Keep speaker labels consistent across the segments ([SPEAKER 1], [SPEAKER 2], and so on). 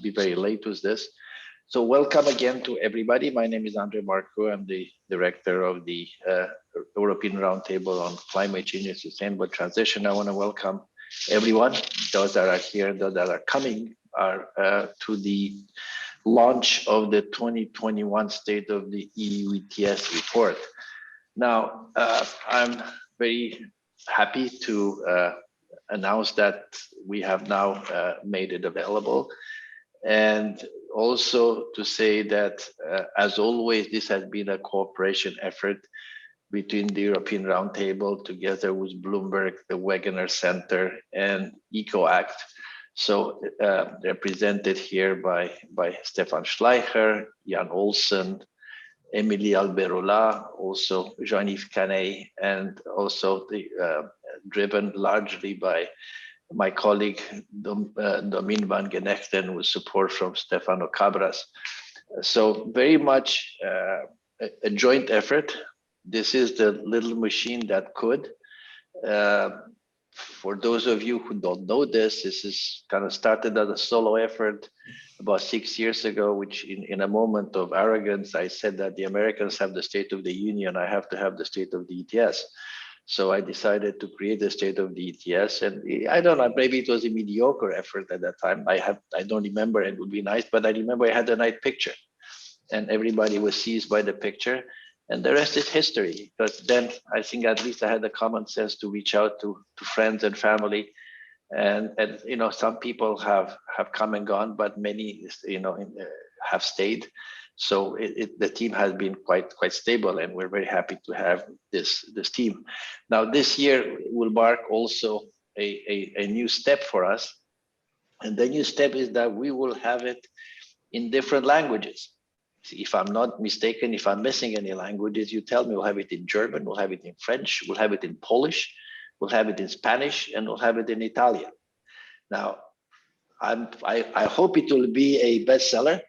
[SPEAKER 1] be very late with this. So welcome again to everybody. My name is Andre Marco. I'm the director of the European Roundtable on Climate Change and Sustainable Transition. I want to welcome everyone, those that are here, those that are coming, to the launch of the 2021 State of the EU ETS report. Now, I'm very happy to announce that we have now made it available. And also to say that, as always, this has been a cooperation effort between the European Roundtable together with Bloomberg, the Wegener Center, and EcoAct. So represented here by Stefan Schleicher, Jan Olsen, Emilie Alberola, also Jean-Yves Canet, and also driven largely by my colleague Domien van Genechten with support from Stefano Cabras. So very much a joint effort. This is the little machine that could. For those of you who don't know this is kind of started as a solo effort about 6 years ago, which in a moment of arrogance, I said that the Americans have the State of the Union, I have to have the State of the ETS. So I decided to create the State of the ETS, and I don't know, maybe it was a mediocre effort at that time. I don't remember, and it would be nice, but I remember I had a nice picture, and everybody was seized by the picture, and the rest is history. Because then I think at least I had the common sense to reach out to friends and family, and you know, some people have come and gone, but many, you know, have stayed. So the team has been quite stable, and we're very happy to have this team. Now this year will mark also a new step for us, and the new step is that we will have it in different languages. If I'm not mistaken, if I'm missing any languages, you tell me. We'll have it in German, we'll have it in French, we'll have it in Polish, we'll have it in Spanish, and we'll have it in Italian. Now, I hope it will be a bestseller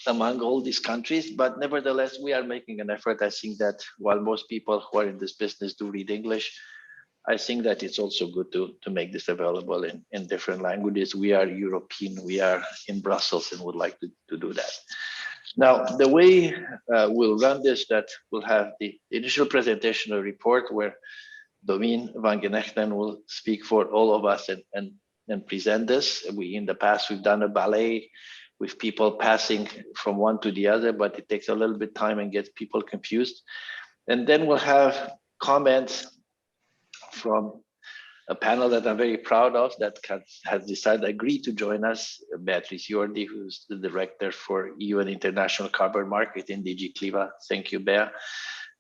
[SPEAKER 1] among all these countries, but nevertheless, we are making an effort. I think that while most people who are in this business do read English, I think that it's also good to make this available in different languages. We are European, we are in Brussels, and would like to do that. Now, the way we'll run this, that we'll have the initial presentation of report where Domien van Genechten will speak for all of us and present this. In the past, we've done a ballet with people passing from one to the other, but it takes a little bit of time and gets people confused. And then we'll have comments from a panel that I'm very proud of that has decided, agreed to join us. Beatrice Jordi, who's the director for EU and International Carbon Market in DG Cliva. Thank you, Bea.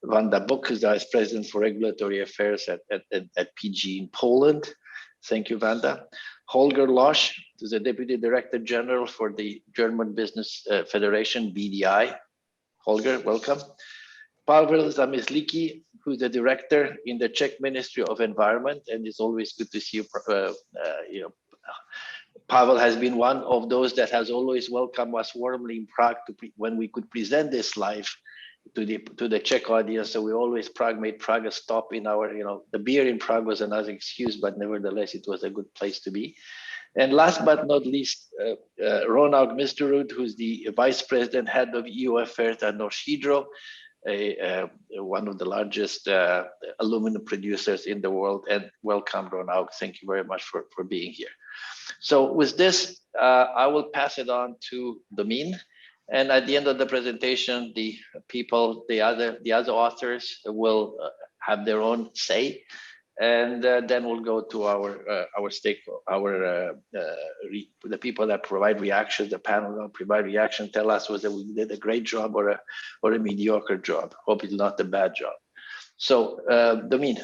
[SPEAKER 1] Wanda Book, who's the Vice President for Regulatory Affairs at PG in Poland. Thank you, Wanda. Holger Losch, who's the Deputy Director General for the German Business Federation, BDI. Holger, welcome. Pavel Zamysliki, who's the Director in the Czech Ministry of Environment, and it's always good to see you. You know, Pavel has been one of those that has always welcomed us warmly in Prague when we could present this live to the Czech audience. So we always made Prague a stop in our, you know, the beer in Prague was another excuse, but nevertheless, it was a good place to be. And last but not least, Ronald Misterud, who's the Vice President, Head of EU Affairs at Norsk Hydro, one of the largest aluminum producers in the world. And welcome, Ronald. Thank you very much for being here. So with this, I will pass it on to Domien. And at the end of the presentation, the other authors will have their own say, and then we'll go to the people that provide reactions. The panel will provide reaction, tell us whether we did a great job or a mediocre job. Hope it's not a bad job. So, Domien.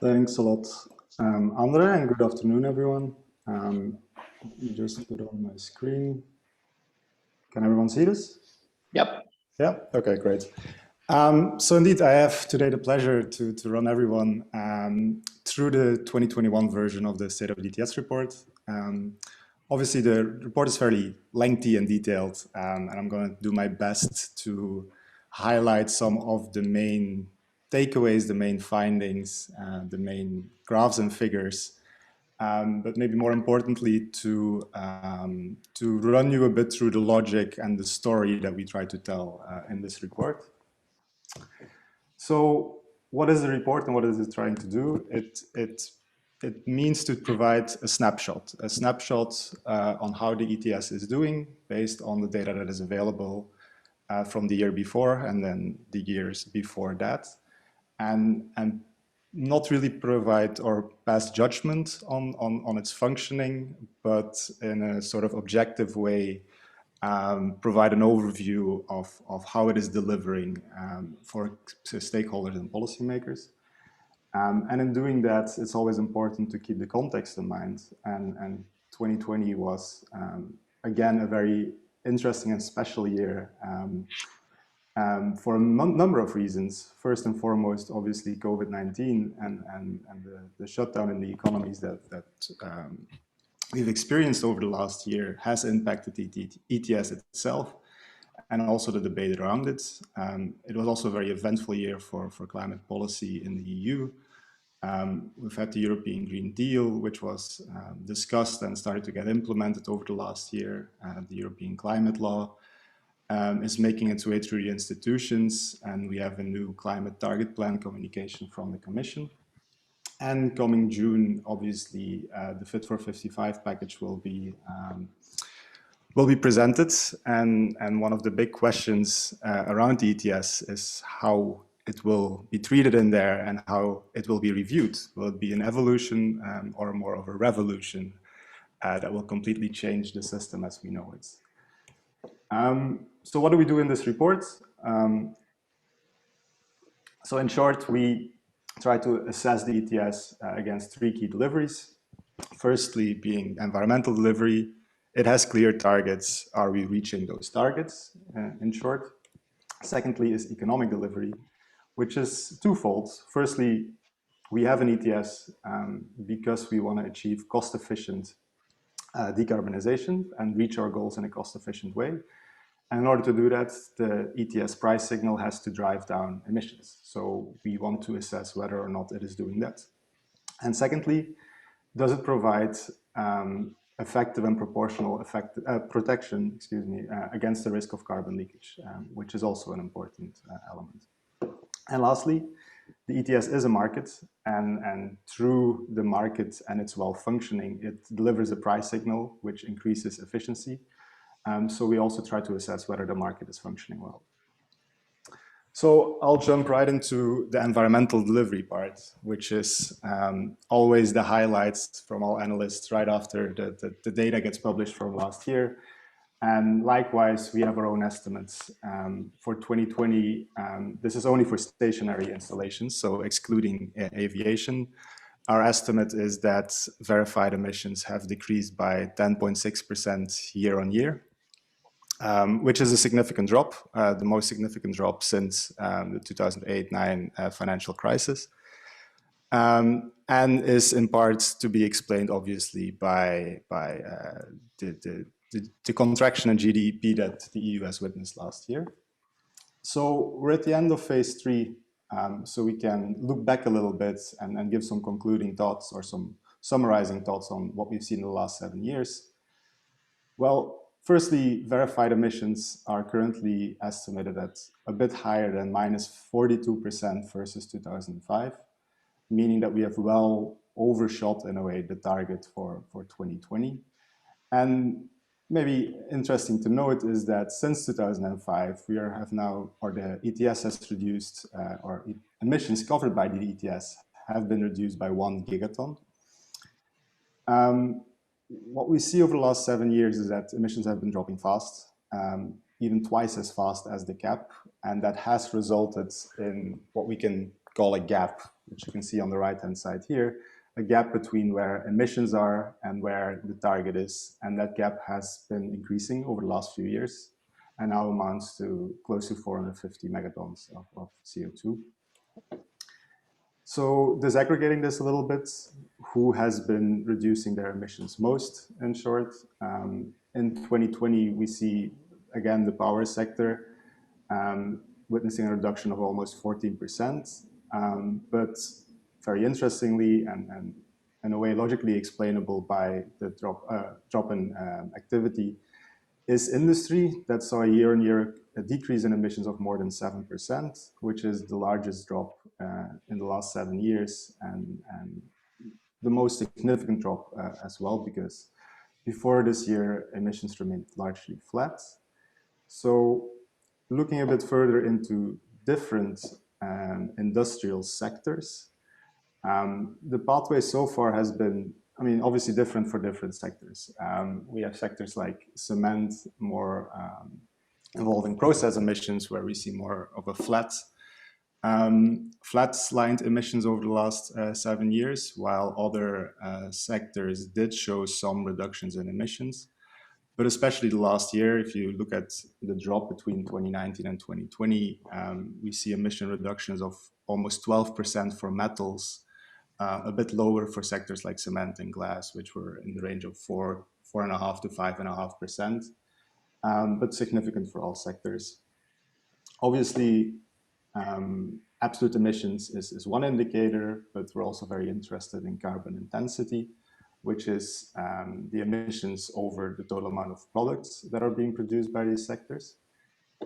[SPEAKER 2] Thanks a lot, Andre, and good afternoon, everyone. Just put on my screen. Can everyone see this?
[SPEAKER 1] Yep.
[SPEAKER 2] Yeah, okay, great. So indeed, I have today the pleasure to run everyone through the 2021 version of the State of the ETS report. Obviously, the report is fairly lengthy and detailed, and I'm going to do my best to highlight some of the main takeaways, the main findings, the main graphs and figures but maybe more importantly to run you a bit through the logic and the story that we try to tell in this report. So what is the report and what is it trying to do? It means to provide a snapshot on how the ETS is doing based on the data that is available from the year before and then the years before that, and not really provide or pass judgment on its functioning, but in a sort of objective way, provide an overview of how it is delivering for stakeholders and policymakers. And in doing that, it's always important to keep the context in mind. And 2020 was, again, a very interesting and special year for a number of reasons. First and foremost, obviously, COVID-19 and the shutdown in the economies that we've experienced over the last year has impacted the ETS itself and also the debate around it. It was also a very eventful year for climate policy in the EU. We've had the European Green Deal, which was discussed and started to get implemented over the last year. The European Climate Law is making its way through the institutions, and we have a new climate target plan communication from the Commission. And coming June, obviously, the Fit for 55 package will be presented, and one of the big questions around the ETS is how it will be treated in there and how it will be reviewed. Will it be an evolution or more of a revolution that will completely change the system as we know it? So what do we do in this report? So in short, we try to assess the ETS against three key deliveries. Firstly, being environmental delivery. It has clear targets. Are we reaching those targets, in short? Secondly is economic delivery, which is twofold. Firstly, we have an ETS because we want to achieve cost-efficient decarbonization and reach our goals in a cost-efficient way. And in order to do that, the ETS price signal has to drive down emissions. So we want to assess whether or not it is doing that. And secondly, does it provide effective and proportional protection, against the risk of carbon leakage, which is also an important element. And lastly, the ETS is a market, and through the market and its well-functioning, it delivers a price signal which increases efficiency. So we also try to assess whether the market is functioning well. So I'll jump right into the environmental delivery part, which is always the highlights from all analysts right after the data gets published from last year. And likewise, we have our own estimates. For 2020, this is only for stationary installations, so excluding aviation. Our estimate is that verified emissions have decreased by 10.6% year on year. Which is a significant drop, the most significant drop since the 2008-9 financial crisis, and is in part to be explained, obviously, by the contraction in GDP that the EU has witnessed last year. So we're at the end of phase 3, so we can look back a little bit and give some concluding thoughts or some summarizing thoughts on what we've seen in the last 7 years. Well, firstly, verified emissions are currently estimated at a bit higher than minus 42% versus 2005, meaning that we have well overshot, in a way, the target for 2020. And maybe interesting to note is that since 2005, the ETS has reduced, or emissions covered by the ETS have been reduced by 1 gigaton. What we see over the last 7 years is that emissions have been dropping fast, even twice as fast as the cap, and that has resulted in what we can call a gap, which you can see on the right-hand side here, a gap between where emissions are and where the target is, and that gap has been increasing over the last few years, and now amounts to close to 450 megatons of CO2. So disaggregating this a little bit, who has been reducing their emissions most, in short? In 2020, we see, again, the power sector witnessing a reduction of almost 14%. But very interestingly, and in a way logically explainable by the drop in activity is industry that saw a year-on-year decrease in emissions of more than 7%, which is the largest drop in the last 7 years, and the most significant drop as well, because before this year, emissions remained largely flat. So looking a bit further into different industrial sectors, the pathway so far has been, I mean, obviously different for different sectors. We have sectors like cement, more involving process emissions, where we see more of a flat-lined emissions over the last 7 years, while other sectors did show some reductions in emissions. But especially the last year, if you look at the drop between 2019 and 2020, we see emission reductions of almost 12% for metals, a bit lower for sectors like cement and glass, which were in the range of 4.5% to 5.5%, but significant for all sectors. Obviously, absolute emissions is one indicator, but we're also very interested in carbon intensity, which is the emissions over the total amount of products that are being produced by these sectors.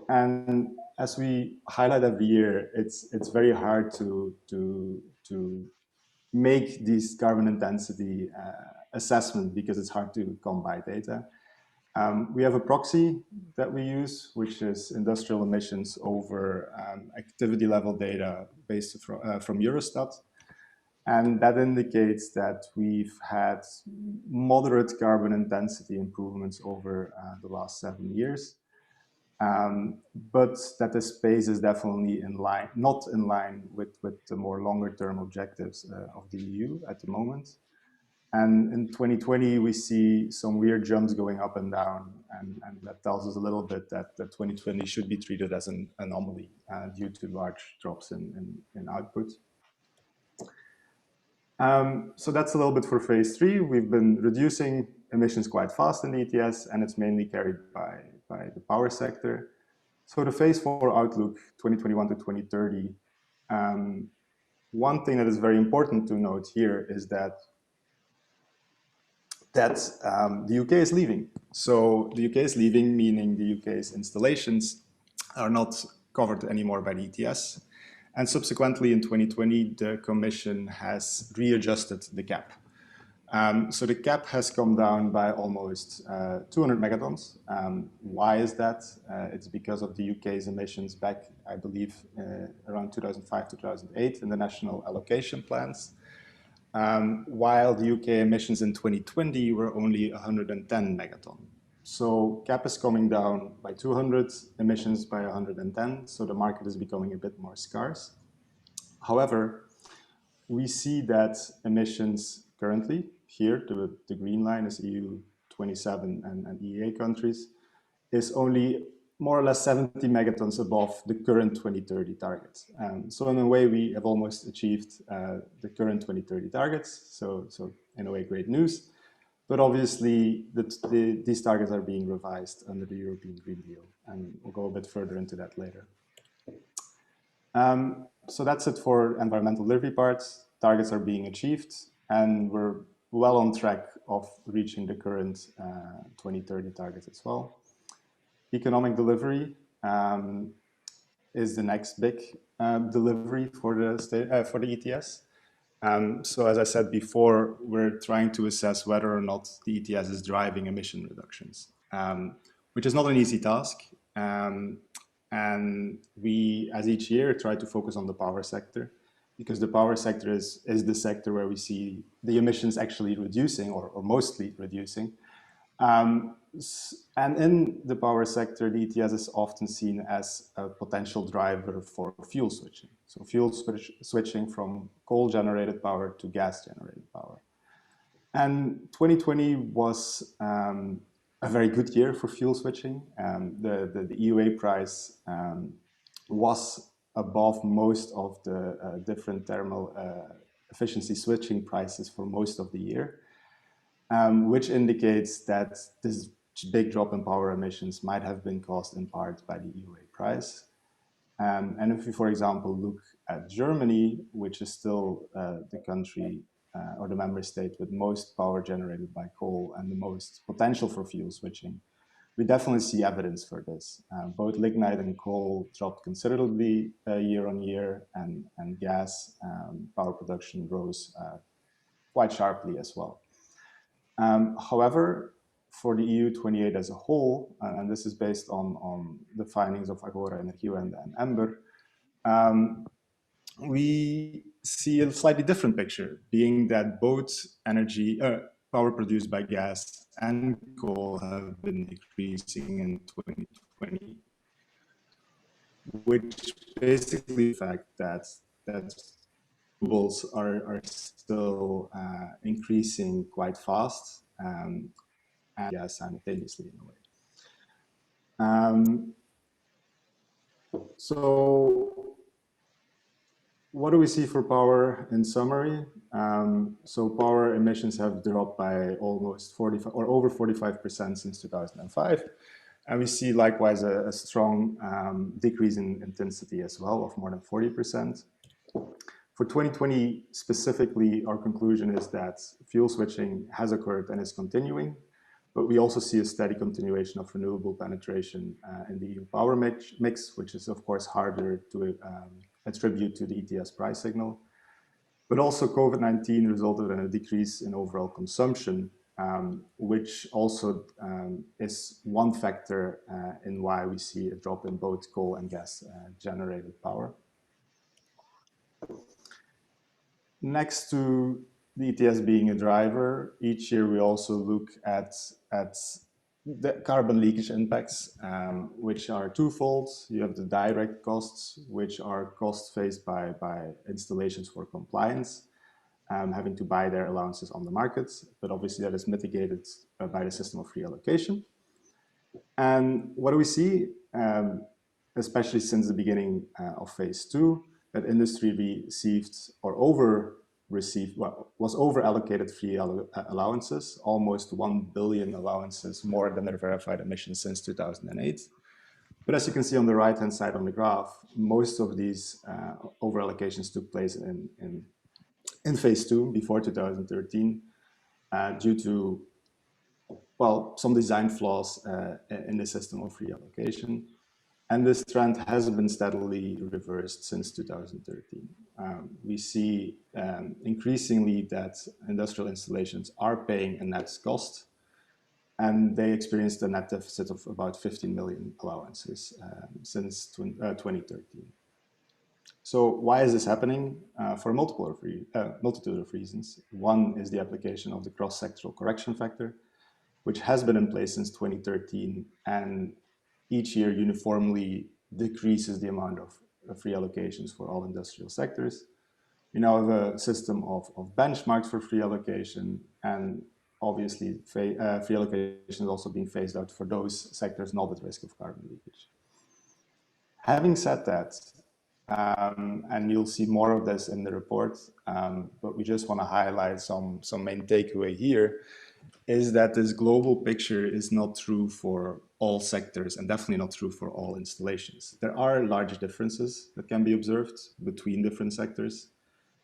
[SPEAKER 2] And as we highlight every year, it's very hard to make these carbon intensity assessment because it's hard to come by data. We have a proxy that we use, which is industrial emissions over activity level data based from Eurostat. And that indicates that we've had moderate carbon intensity improvements over the last 7 years. But that the space is definitely not in line with the more longer term objectives of the EU at the moment. And in 2020, we see some weird jumps going up and down, and that tells us a little bit that 2020 should be treated as an anomaly due to large drops in output. So that's a little bit for phase 3. We've been reducing emissions quite fast in the ETS, and it's mainly carried by the power sector. So the phase 4 outlook, 2021 to 2030, one thing that is very important to note here is that the UK is leaving. So the UK is leaving, meaning the UK's installations are not covered anymore by the ETS. And subsequently in 2020, the Commission has readjusted the cap. So the cap has come down by almost 200 megatons. Why is that? It's because of the UK's emissions back, I believe, around 2005, 2008 in the national allocation plans. While the UK emissions in 2020 were only 110 megaton. So cap is coming down by 200, emissions by 110, so the market is becoming a bit more scarce. However, we see that emissions currently, here, the green line is EU 27 and EEA countries, is only more or less 70 megatons above the current 2030 targets. So in a way, we have almost achieved the current 2030 targets. So in a way, great news. But obviously, these targets are being revised under the European Green Deal, and we'll go a bit further into that later. So that's it for environmental delivery parts. Targets are being achieved, and we're well on track of reaching the current 2030 targets as well. Economic delivery is the next big delivery for the ETS. So as I said before, we're trying to assess whether or not the ETS is driving emission reductions, which is not an easy task. And we, as each year, try to focus on the power sector, because the power sector is the sector where we see the emissions actually reducing or mostly reducing. And in the power sector, the ETS is often seen as a potential driver for fuel switching. So fuel switching from coal-generated power to gas-generated power. And 2020 was a very good year for fuel switching. The EUA price was above most of the different thermal efficiency switching prices for most of the year, which indicates that this big drop in power emissions might have been caused in part by the EUA price. And if we, for example, look at Germany, which is still the country or the member state with most power generated by coal and the most potential for fuel switching, we definitely see evidence for this. Both lignite and coal dropped considerably year on year, and gas power production rose quite sharply as well. However, for the EU 28 as a whole, and this is based on the findings of Agora, Energiewende, and Ember, we see a slightly different picture, being that both power produced by gas and coal have been decreasing in 2020, which basically the fact that renewables are still increasing quite fast, and gas simultaneously in a way. So what do we see for power in summary? So power emissions have dropped by almost 45 or over 45% since 2005. And we see likewise a strong decrease in intensity as well of more than 40%. For 2020 specifically, our conclusion is that fuel switching has occurred and is continuing, but we also see a steady continuation of renewable penetration in the EU power mix, which is of course harder to attribute to the ETS price signal. But also COVID-19 resulted in a decrease in overall consumption, which also is one factor in why we see a drop in both coal and gas generated power. Next to the ETS being a driver, each year we also look at the carbon leakage impacts, which are twofold. You have the direct costs, which are costs faced by installations for compliance, having to buy their allowances on the markets, but obviously that is mitigated by the system of free allocation. And what do we see, especially since the beginning of phase 2, that industry received or was over allocated free allowances, almost 1 billion allowances more than their verified emissions since 2008. But as you can see on the right hand side on the graph, most of these over allocations took place in phase 2 before 2013 due to, well, some design flaws in the system of free allocation. And this trend has been steadily reversed since 2013. We see increasingly that industrial installations are paying a net cost, and they experienced a net deficit of about 15 million allowances since 2013. So why is this happening? For a multitude of reasons. One is the application of the cross-sectoral correction factor, which has been in place since 2013, and each year uniformly decreases the amount of free allocations for all industrial sectors. We now have a system of benchmarks for free allocation, and obviously free allocation is also being phased out for those sectors not at risk of carbon leakage. Having said that, and you'll see more of this in the report, but we just want to highlight some main takeaway here, is that this global picture is not true for all sectors and definitely not true for all installations. There are large differences that can be observed between different sectors.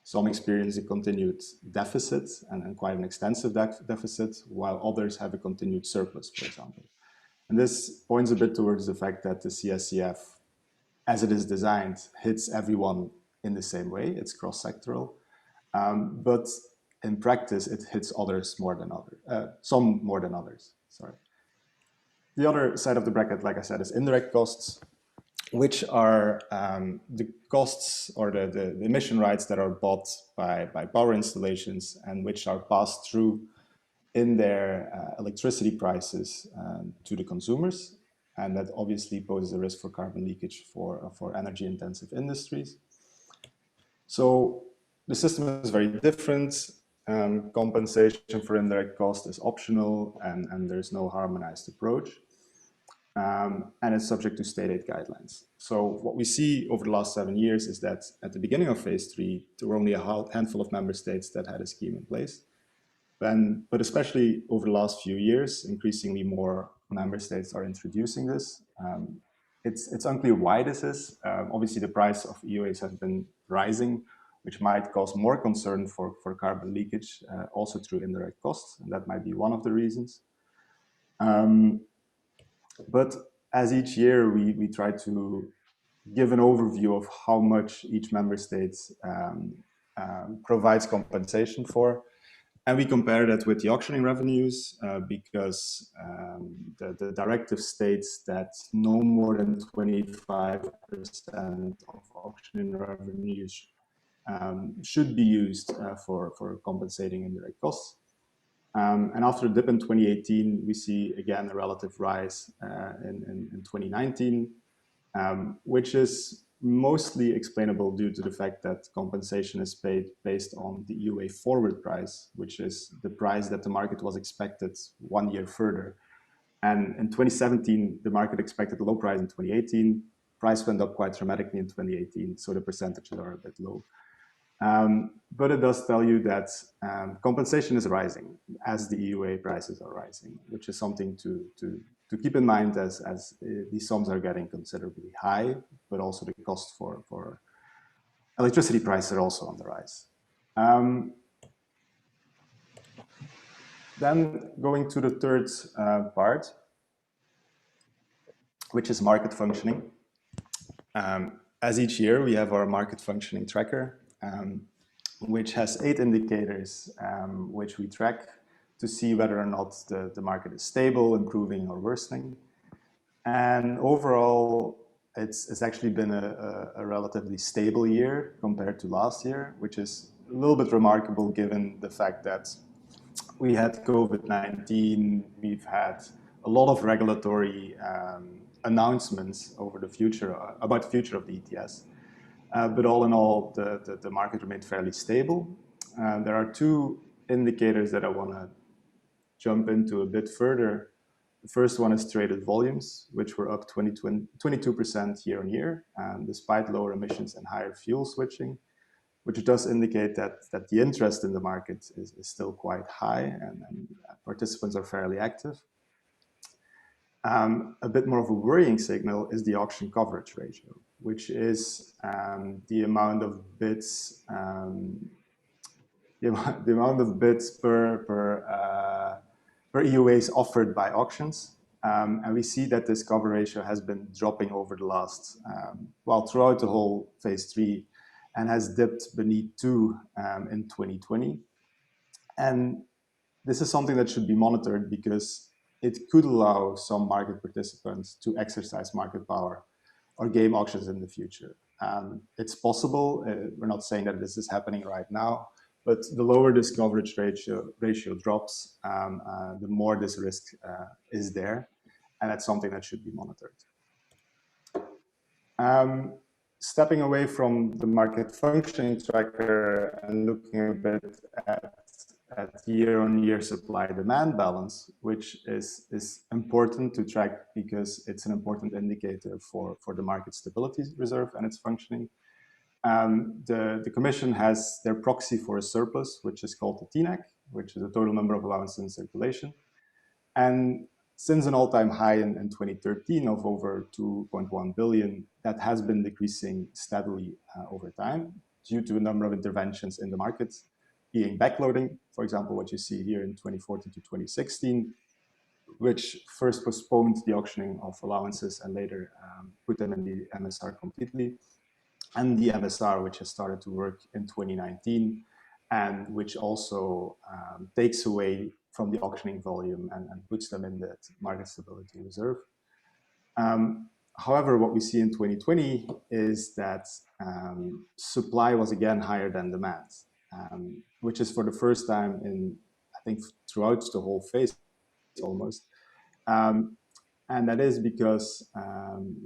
[SPEAKER 2] Some experience a continued deficit and quite an extensive deficit, while others have a continued surplus, for example. And this points a bit towards the fact that the CSCF, as it is designed, hits everyone in the same way. It's cross-sectoral, but in practice, it hits others more than others, some more than others, sorry. The other side of the bracket, like I said, is indirect costs, which are the costs or the emission rights that are bought by power installations and which are passed through in their electricity prices to the consumers. And that obviously poses a risk for carbon leakage for energy intensive industries. So the system is very different. Compensation for indirect cost is optional, and there's no harmonized approach. And it's subject to state aid guidelines. So what we see over the last 7 years is that at the beginning of phase 3, there were only a handful of member states that had a scheme in place. But especially over the last few years, increasingly more member states are introducing this. It's unclear why this is. Obviously, the price of EUAs has been rising which might cause more concern for carbon leakage, also through indirect costs, and that might be one of the reasons. But as each year, we try to give an overview of how much each member state provides compensation for. And we compare that with the auctioning revenues because the directive states that no more than 25% of auctioning revenues should be used for compensating indirect costs. And after a dip in 2018, we see again a relative rise in 2019, which is mostly explainable due to the fact that compensation is paid based on the EUA forward price, which is the price that the market was expected 1 year further. And in 2017, the market expected a low price in 2018. Price went up quite dramatically in 2018, so the percentages are a bit low. But it does tell you that compensation is rising as the EUA prices are rising, which is something to keep in mind as these sums are getting considerably high, but also the cost for electricity prices are also on the rise. Then going to the third part, which is market functioning. As each year, we have our market functioning tracker, which has 8 indicators which we track to see whether or not the market is stable, improving, or worsening. And overall, it's actually been a relatively stable year compared to last year, which is a little bit remarkable given the fact that we had COVID-19, we've had a lot of regulatory announcements over the future, about the future of the ETS. But all in all, the market remained fairly stable. There are 2 indicators that I want to jump into a bit further. The first one is traded volumes, which were up 22% year on year, despite lower emissions and higher fuel switching, which does indicate that the interest in the market is still quite high and participants are fairly active. A bit more of a worrying signal is the auction coverage ratio, which is the amount of bids, the amount of bids per EUAs offered by auctions. And we see that this cover ratio has been dropping over the last, throughout the whole phase 3, and has dipped beneath 2 in 2020. And this is something that should be monitored because it could allow some market participants to exercise market power or game auctions in the future. It's possible, we're not saying that this is happening right now, but the lower this coverage ratio drops, the more this risk is there, and that's something that should be monitored. Stepping away from the market functioning tracker and looking a bit at year-on-year supply-demand balance, which is important to track because it's an important indicator for the market stability reserve and its functioning. The Commission has their proxy for a surplus, which is called the TNAC, which is the total number of allowances in circulation. And since an all-time high in 2013 of over 2.1 billion, that has been decreasing steadily over time due to a number of interventions in the markets, being backloading, for example, what you see here in 2014 to 2016, which first postponed the auctioning of allowances and later put them in the MSR completely, and the MSR, which has started to work in 2019, and which also takes away from the auctioning volume and puts them in the market stability reserve. However, what we see in 2020 is that supply was again higher than demand, which is for the first time in, I think, throughout the whole phase almost. And that is because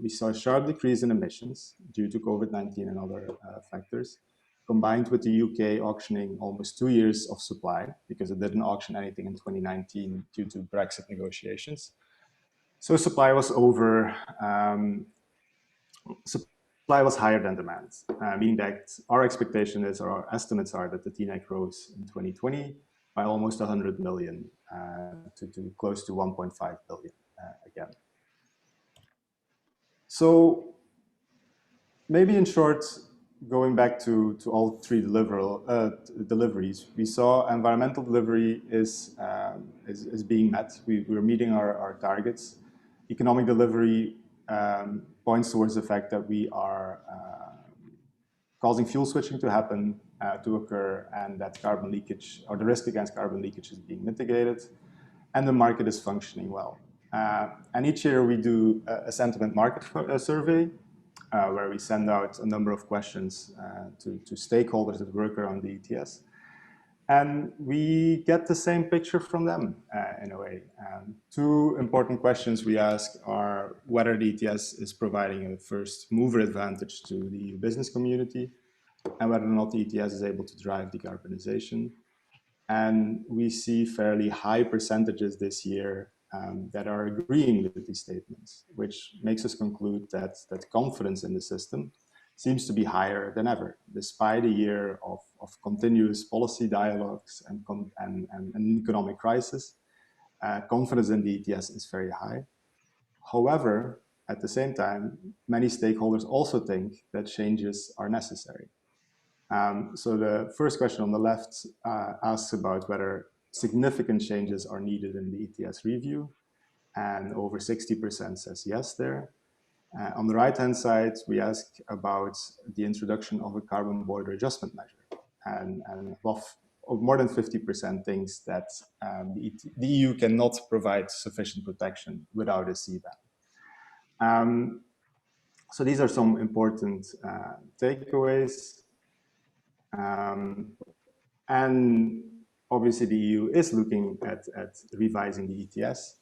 [SPEAKER 2] we saw a sharp decrease in emissions due to COVID-19 and other factors, combined with the UK auctioning almost 2 years of supply because it didn't auction anything in 2019 due to Brexit negotiations. So supply was supply was higher than demand, meaning that our expectation is, or our estimates are, that the TNAC rose in 2020 by almost 100 million to close to 1.5 billion again. So maybe in short, going back to all three deliveries, we saw environmental delivery is being met. We're meeting our targets. Economic delivery points towards the fact that we are causing fuel switching to happen, to occur, and that carbon leakage, or the risk against carbon leakage, is being mitigated, and the market is functioning well. And each year we do a sentiment market survey, where we send out a number of questions to stakeholders that work around the ETS. And we get the same picture from them, in a way. Two important questions we ask are whether the ETS is providing a first mover advantage to the EU business community, and whether or not the ETS is able to drive decarbonization. And we see fairly high percentages this year that are agreeing with these statements, which makes us conclude that confidence in the system seems to be higher than ever, despite a year of continuous policy dialogues and an economic crisis. Confidence in the ETS is very high. However, at the same time, many stakeholders also think that changes are necessary. So the first question on the left asks about whether significant changes are needed in the ETS review, and over 60% says yes there. On the right-hand side, we ask about the introduction of a carbon border adjustment measure, and more than 50% thinks that the EU cannot provide sufficient protection without a CBAM. So these are some important takeaways. And obviously the EU is looking at revising the ETS.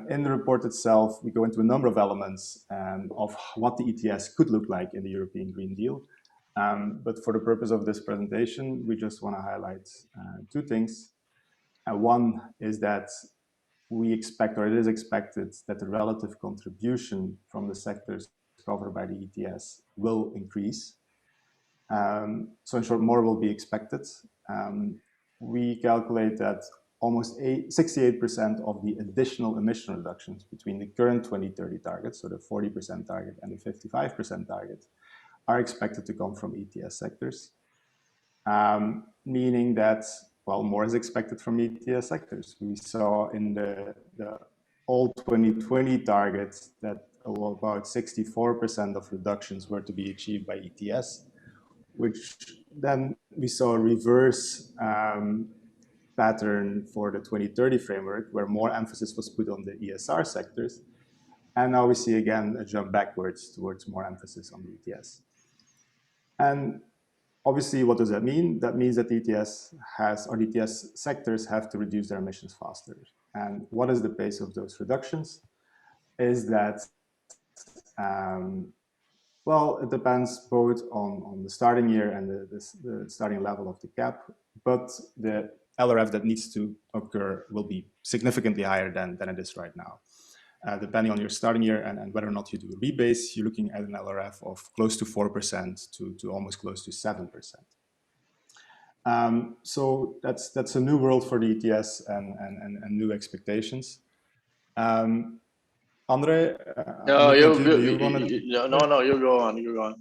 [SPEAKER 2] In the report itself, we go into a number of elements of what the ETS could look like in the European Green Deal. But for the purpose of this presentation, we just want to highlight two things. One is that we expect, or it is expected, that the relative contribution from the sectors covered by the ETS will increase. So in short, more will be expected. We calculate that almost 68% of the additional emission reductions between the current 2030 targets, so the 40% target and the 55% target, are expected to come from ETS sectors, meaning that, well, more is expected from ETS sectors. We saw in the old 2020 targets that about 64% of reductions were to be achieved by ETS, which then we saw a reverse pattern for the 2030 framework, where more emphasis was put on the ESR sectors. And now we see again a jump backwards towards more emphasis on the ETS. And obviously, what does that mean? That means that the ETS ETS sectors have to reduce their emissions faster. And what is the pace of those reductions? Is that well, it depends both on the starting year and the starting level of the cap, but the LRF that needs to occur will be significantly higher than it is right now. Depending on your starting year and whether or not you do a rebase, you're looking at an LRF of close to 4% to almost close to 7%. So that's a new world for the ETS and new expectations. Andre,
[SPEAKER 1] no,
[SPEAKER 2] you
[SPEAKER 1] go on.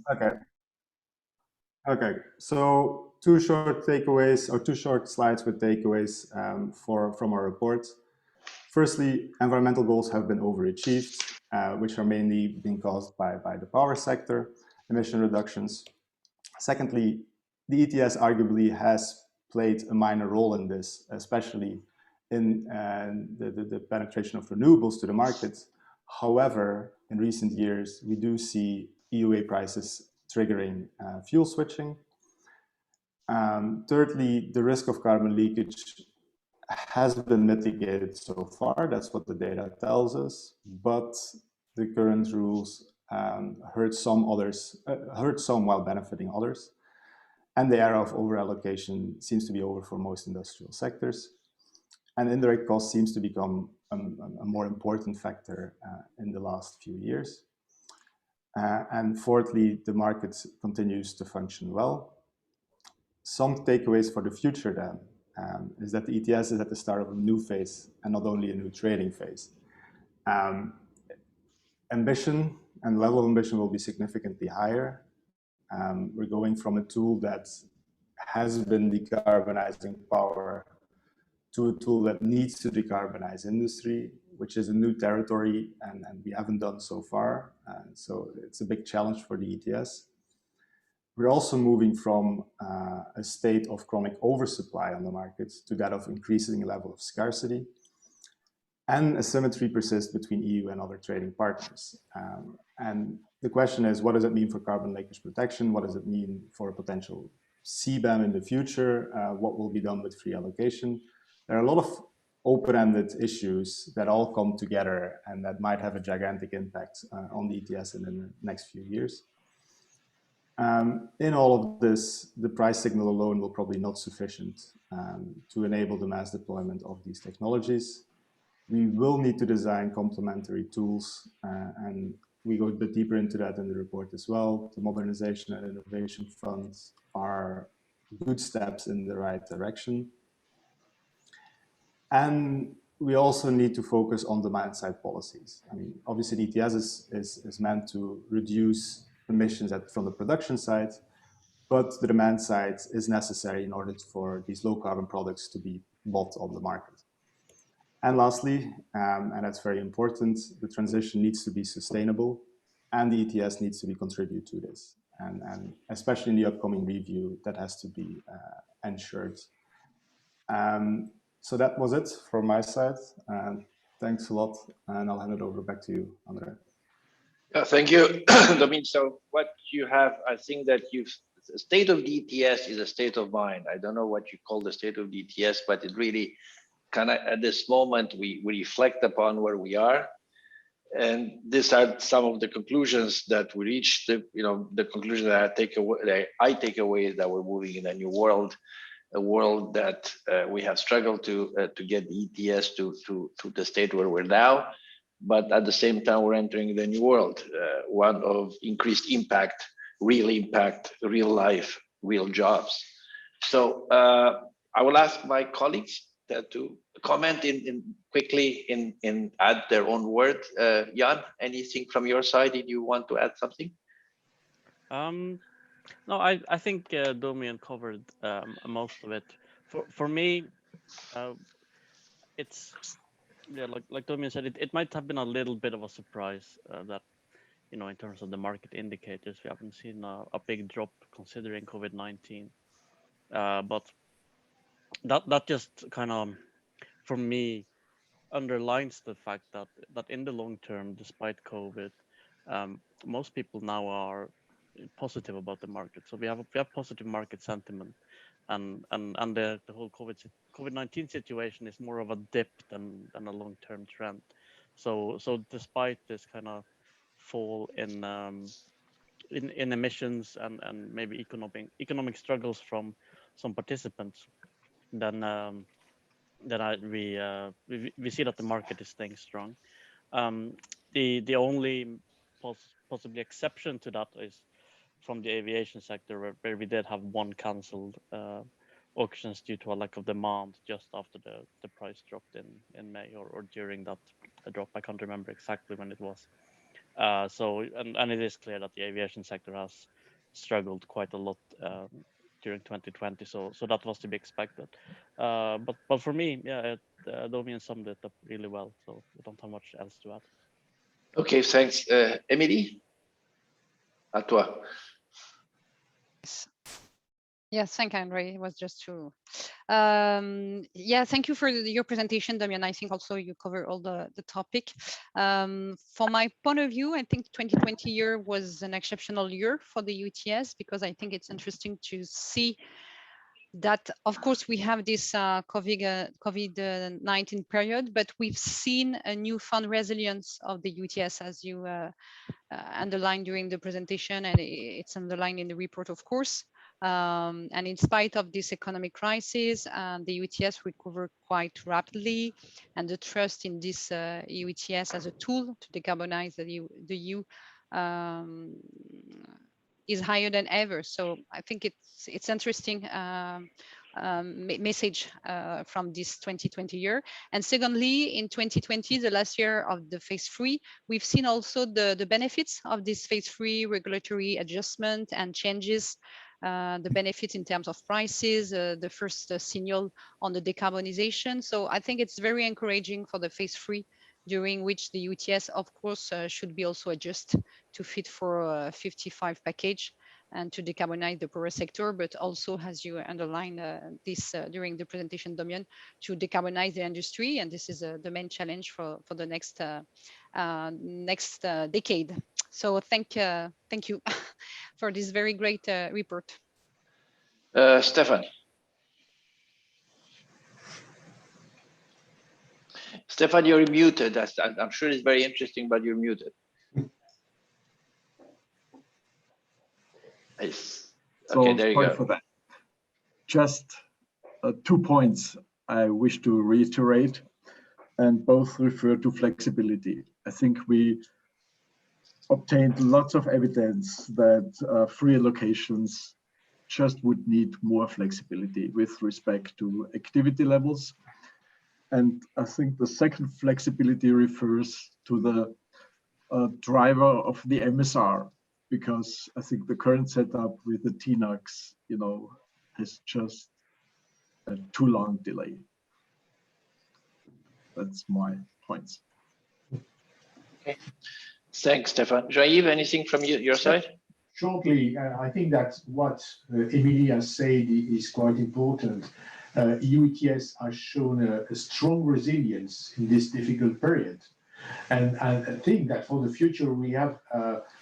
[SPEAKER 2] Okay. So two short takeaways, or two short slides with takeaways from our report. Firstly, environmental goals have been overachieved, which are mainly being caused by the power sector emission reductions. Secondly, the ETS arguably has played a minor role in this, especially in the penetration of renewables to the market. However, in recent years, we do see EUA prices triggering fuel switching. Thirdly, the risk of carbon leakage has been mitigated so far. That's what the data tells us. But the current rules hurt some while benefiting others. And the era of overallocation seems to be over for most industrial sectors. And indirect cost seems to become a more important factor in the last few years. And fourthly, the market continues to function well. Some takeaways for the future then is that the ETS is at the start of a new phase and not only a new trading phase. Ambition and level of ambition will be significantly higher. We're going from a tool that has been decarbonizing power to a tool that needs to decarbonize industry, which is a new territory, and we haven't done so far. So it's a big challenge for the ETS. We're also moving from a state of chronic oversupply on the market to that of increasing level of scarcity. And asymmetry persists between EU and other trading partners. And the question is, what does it mean for carbon leakage protection? What does it mean for a potential CBAM in the future? What will be done with free allocation? There are a lot of open-ended issues that all come together and that might have a gigantic impact on the ETS in the next few years. In all of this, the price signal alone will probably not sufficient to enable the mass deployment of these technologies. We will need to design complementary tools, and we go a bit deeper into that in the report as well. The Modernization and Innovation Funds are good steps in the right direction. And we also need to focus on demand-side policies. I mean, obviously, the ETS is meant to reduce emissions from the production side, but the demand side is necessary in order for these low-carbon products to be bought on the market. And lastly, and that's very important, the transition needs to be sustainable, and the ETS needs to be contribute to this. And especially in the upcoming review, that has to be ensured. So that was it from my side. Thanks a lot, and I'll hand it over back to you, Andre.
[SPEAKER 1] Yeah, thank you, Dominic. So what you have, I think that the state of the ETS is a state of mind. I don't know what you call the state of the ETS, but it really kind of at this moment we reflect upon where we are, and these are some of the conclusions that we reached. The conclusion that I take away is that we're moving in a new world, a world that we have struggled to get the ETS to the state where we're now, but at the same time we're entering the new world, one of increased impact, real life, real jobs. So I will ask my colleagues to comment quickly and add their own word. Jan, anything from your side? Did you want to add something?
[SPEAKER 3] No, I think Domian covered most of it. For me, it's like Domian said, it might have been a little bit of a surprise that in terms of the market indicators, we haven't seen a big drop considering COVID-19. But that just kind of, for me, underlines the fact that in the long term, despite COVID, most people now are positive about the market. So we have positive market sentiment, and the whole COVID-19 situation is more of a dip than a long-term trend. So despite this kind of fall in emissions and maybe economic struggles from some participants, then we see that the market is staying strong. The only possibly exception to that is from the aviation sector, where we did have one cancelled auctions due to a lack of demand just after the price dropped in May or during that drop. I can't remember exactly when it was. So it is clear that the aviation sector has struggled quite a lot during 2020. So that was to be expected. But for me, yeah, Domian summed it up really well. So I don't have much else to add.
[SPEAKER 1] Okay, thanks. Emily, à toi.
[SPEAKER 4] Yes, thank you, Andre. It was just true. Thank you for your presentation, Damian. I think also you cover all the topic. From my point of view, I think 2020 year was an exceptional year for the UTS, because I think it's interesting to see that, of course, we have this COVID-19 period, but we've seen a newfound resilience of the UTS, as you underlined during the presentation, and it's underlined in the report, of course. And in spite of this economic crisis, the UTS recovered quite rapidly, and the trust in this UTS as a tool to decarbonize the EU is higher than ever. So I think it's interesting message from this 2020 year. And secondly, in 2020, the last year of the phase 3, we've seen also the benefits of this phase 3 regulatory adjustment and changes, the benefits in terms of prices, the first signal on the decarbonization. So I think it's very encouraging for the phase 3, during which the UTS, of course, should be also adjusted to fit for a 55 package and to decarbonize the power sector, but also, as you underlined this during the presentation, Domian, to decarbonize the industry. And this is the main challenge for the next decade. So thank you for this very great report.
[SPEAKER 1] Stefan. Stefan, you're muted. I'm sure it's very interesting, but you're muted. Okay, there you go.
[SPEAKER 5] For that. Just 2 points I wish to reiterate, and both refer to flexibility. I think we obtained lots of evidence that free allocations just would need more flexibility with respect to activity levels. And I think the second flexibility refers to the driver of the MSR, because I think the current setup with the TNUCs, has just a too long delay. That's my points.
[SPEAKER 1] Okay. Thanks, Stefan. Jean-Yves, anything from your side?
[SPEAKER 6] Shortly, I think that what Emilie has said is quite important. EU ETS has shown a strong resilience in this difficult period. And I think that for the future, we have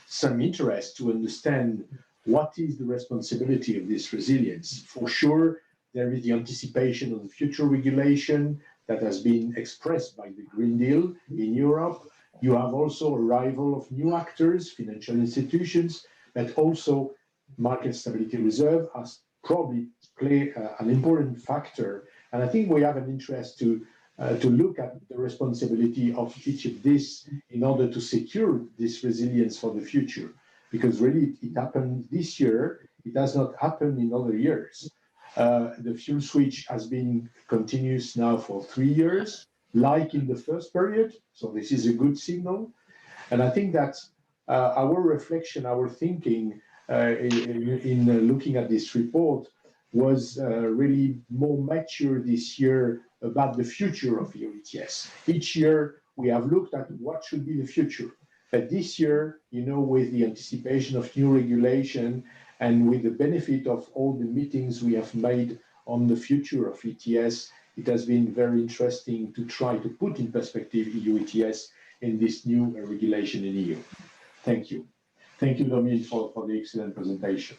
[SPEAKER 6] some interest to understand what is the responsibility of this resilience. For sure, there is the anticipation of the future regulation that has been expressed by the Green Deal in Europe. You have also arrival of new actors, financial institutions, but also market stability reserve has probably play an important factor. And I think we have an interest to look at the responsibility of each of these in order to secure this resilience for the future. Because really it happened this year, it has not happened in other years. The fuel switch has been continuous now for 3 years, like in the first period. So this is a good signal. And I think that our reflection, our thinking in looking at this report was really more mature this year about the future of EU ETS. Each year we have looked at what should be the future. But this year, with the anticipation of new regulation and with the benefit of all the meetings we have made on the future of ETS, it has been very interesting to try to put in perspective EU ETS in this new regulation in EU. Thank you. Thank you, Dominique, for the excellent presentation.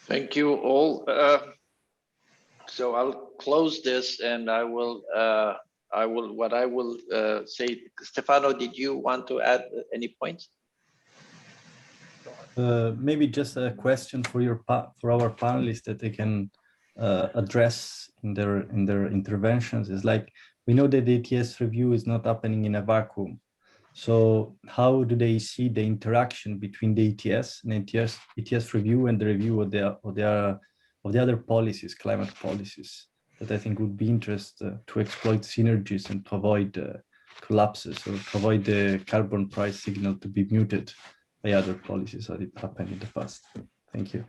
[SPEAKER 1] Thank you all. So I'll close this, and I will say, Stefano, did you want to add any points?
[SPEAKER 7] Maybe just a question for our panelists that they can address in their interventions. Is like, we know that the ETS review is not happening in a vacuum. So how do they see the interaction between the ETS and ETS review and the review of the other policies, climate policies, that I think would be interesting to exploit synergies and to avoid collapses or to avoid the carbon price signal to be muted by other policies that it happened in the past. Thank you.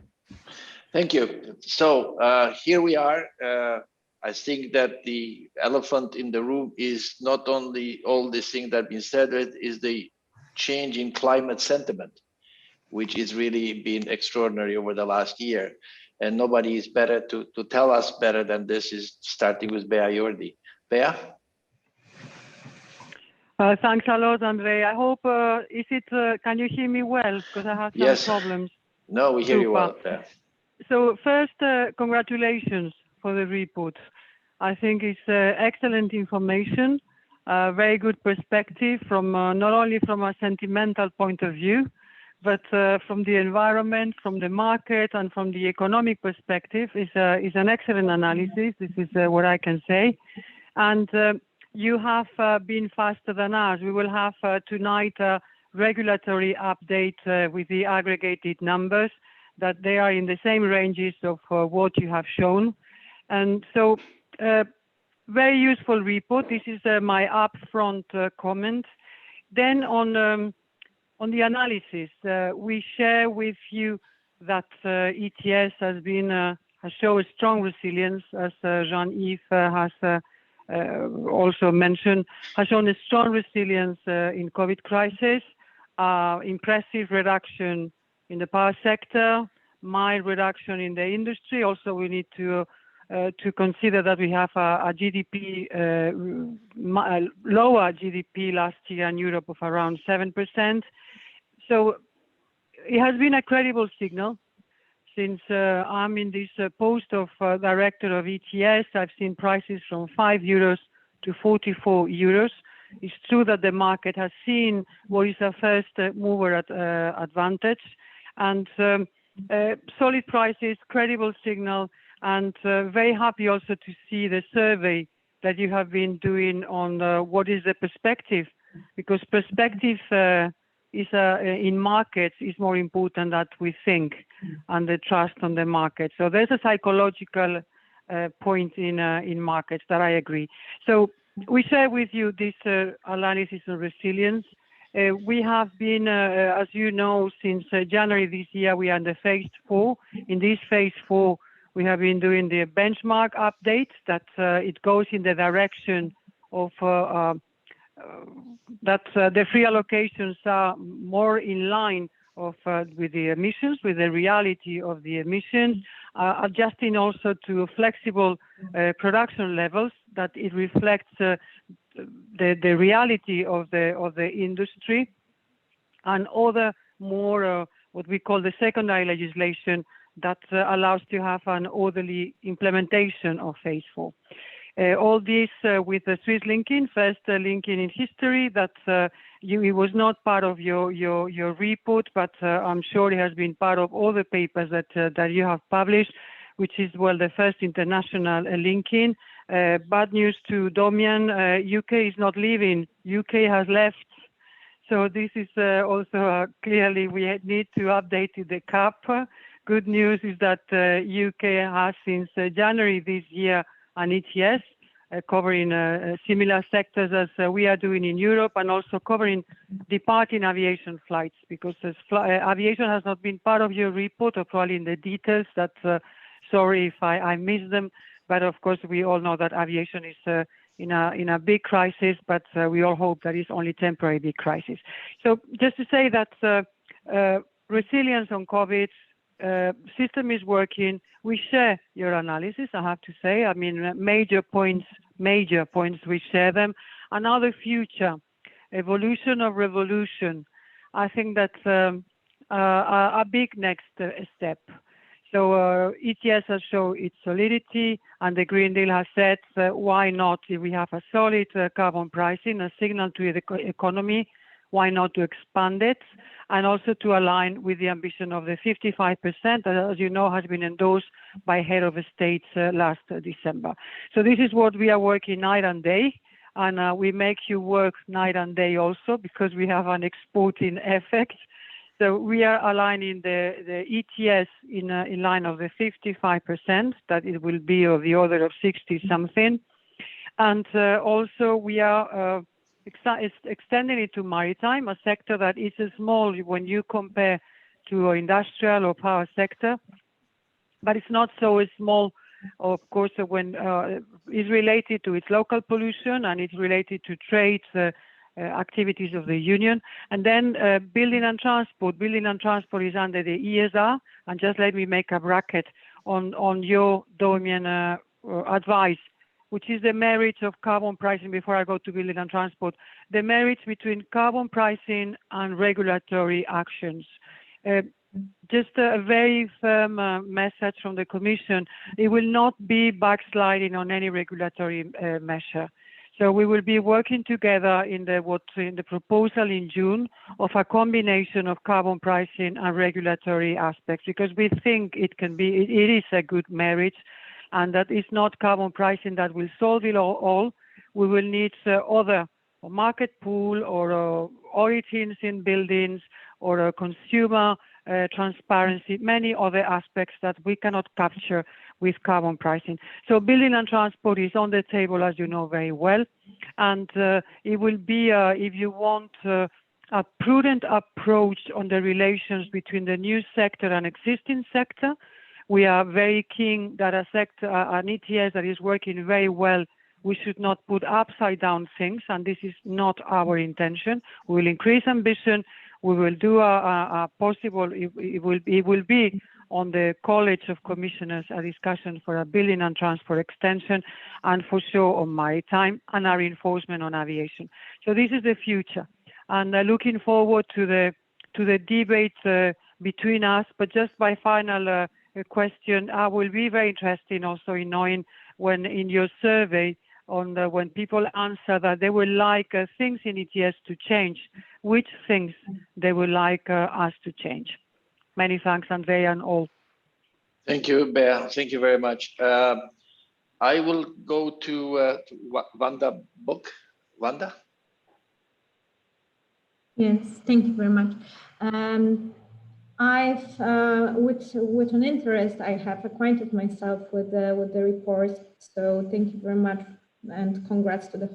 [SPEAKER 1] Thank you. So here we are. I think that the elephant in the room is not only all this thing that has been said, it is the change in climate sentiment, which is really been extraordinary over the last year. And nobody is better to tell us better than this, is starting with Bea Jordi. Bea?
[SPEAKER 8] Thanks a lot, Andre. I hope, can you hear me well? Because I have some problems.
[SPEAKER 1] No, we hear you well. Yeah.
[SPEAKER 8] So first, congratulations for the report. I think it's excellent information, very good perspective from not only from a sentimental point of view, but from the environment, from the market, and from the economic perspective. Is an excellent analysis. This is what I can say. And you have been faster than us. We will have tonight a regulatory update with the aggregated numbers, that they are in the same ranges of what you have shown. And so, very useful report. This is my upfront comment. Then on the analysis, we share with you that ETS has shown a strong resilience, as Jean-Yves has also mentioned, has shown a strong resilience in COVID crisis, impressive reduction in the power sector, mild reduction in the industry. Also, we need to consider that we have a GDP, lower GDP last year in Europe of around 7%. So it has been a credible signal. Since I'm in this post of director of ETS, I've seen prices from 5 euros to 44 euros. It's true that the market has seen what is a first mover advantage, and solid prices, credible signal, and very happy also to see the survey that you have been doing on what is the perspective, because perspective is in markets is more important than we think, and the trust on the market. So there's a psychological point in markets that I agree. So we share with you this analysis of resilience. We have been, as you know, since January this year, we are in the phase 4. In this phase 4, we have been doing the benchmark update that it goes in the direction of that the free allocations are more in line of with the emissions, with the reality of the emissions, adjusting also to flexible production levels that it reflects the reality of the industry, and other more what we call the secondary legislation that allows to have an orderly implementation of phase 4. All this with the Swiss linking, first linking in history that it was not part of your report, but I'm sure it has been part of all the papers that you have published, which is, well, the first international linking. Bad news to Domian, UK is not leaving, UK has left. So this is also clearly we need to update the cap. Good news is that UK has since January this year an ETS covering similar sectors as we are doing in Europe, and also covering departing aviation flights, because aviation has not been part of your report, or probably in the details. That sorry if I missed them, but of course we all know that aviation is in a big crisis, but we all hope that it's only temporary big crisis. So just to say that resilience on COVID, system is working. We share your analysis, I have to say. I mean, major points, we share them. Another future, evolution of revolution. I think that's a big next step. So ETS has shown its solidity, and the Green Deal has said, why not, if we have a solid carbon pricing, a signal to the economy, why not to expand it, and also to align with the ambition of the 55% that, as you know, has been endorsed by head of state last December. So this is what we are working night and day, and we make you work night and day also, because we have an exporting effect. So we are aligning the ETS in line of the 55%, that it will be of the order of 60 something. And also we are extending it to maritime, a sector that is small when you compare to industrial or power sector, but it's not so small, of course, when it's related to its local pollution, and it's related to trade activities of the union. And then building and transport. Building and transport is under the ESR, and just let me make a bracket on your domain advice, which is the merits of carbon pricing before I go to building and transport. The merits between carbon pricing and regulatory actions. Just a very firm message from the Commission. It will not be backsliding on any regulatory measure. So we will be working together in the proposal in June of a combination of carbon pricing and regulatory aspects, because we think it is a good merit, and that is not carbon pricing that will solve it all. We will need other market pool, or auditings in buildings, or consumer transparency, many other aspects that we cannot capture with carbon pricing. So building and transport is on the table, as you know very well, and it will be, if you want, a prudent approach on the relations between the new sector and existing sector. We are very keen that a sector, an ETS that is working very well, we should not put upside down things, and this is not our intention. We will increase ambition. We will do a possible, it will be on the College of Commissioners a discussion for a building and transport extension, and for sure on maritime and a reinforcement on aviation. So this is the future, and looking forward to the debate between us. But just by final question, I will be very interested also in knowing when in your survey on when people answer that they would like things in ETS to change, which things they would like us to change. Many thanks, Andrea and all.
[SPEAKER 1] Thank you, Bea. Thank you very much. I will go to Wanda Book. Wanda?
[SPEAKER 9] Yes, thank you very much. I've, with an interest, I have acquainted myself with the report. So thank you very much, and congrats to the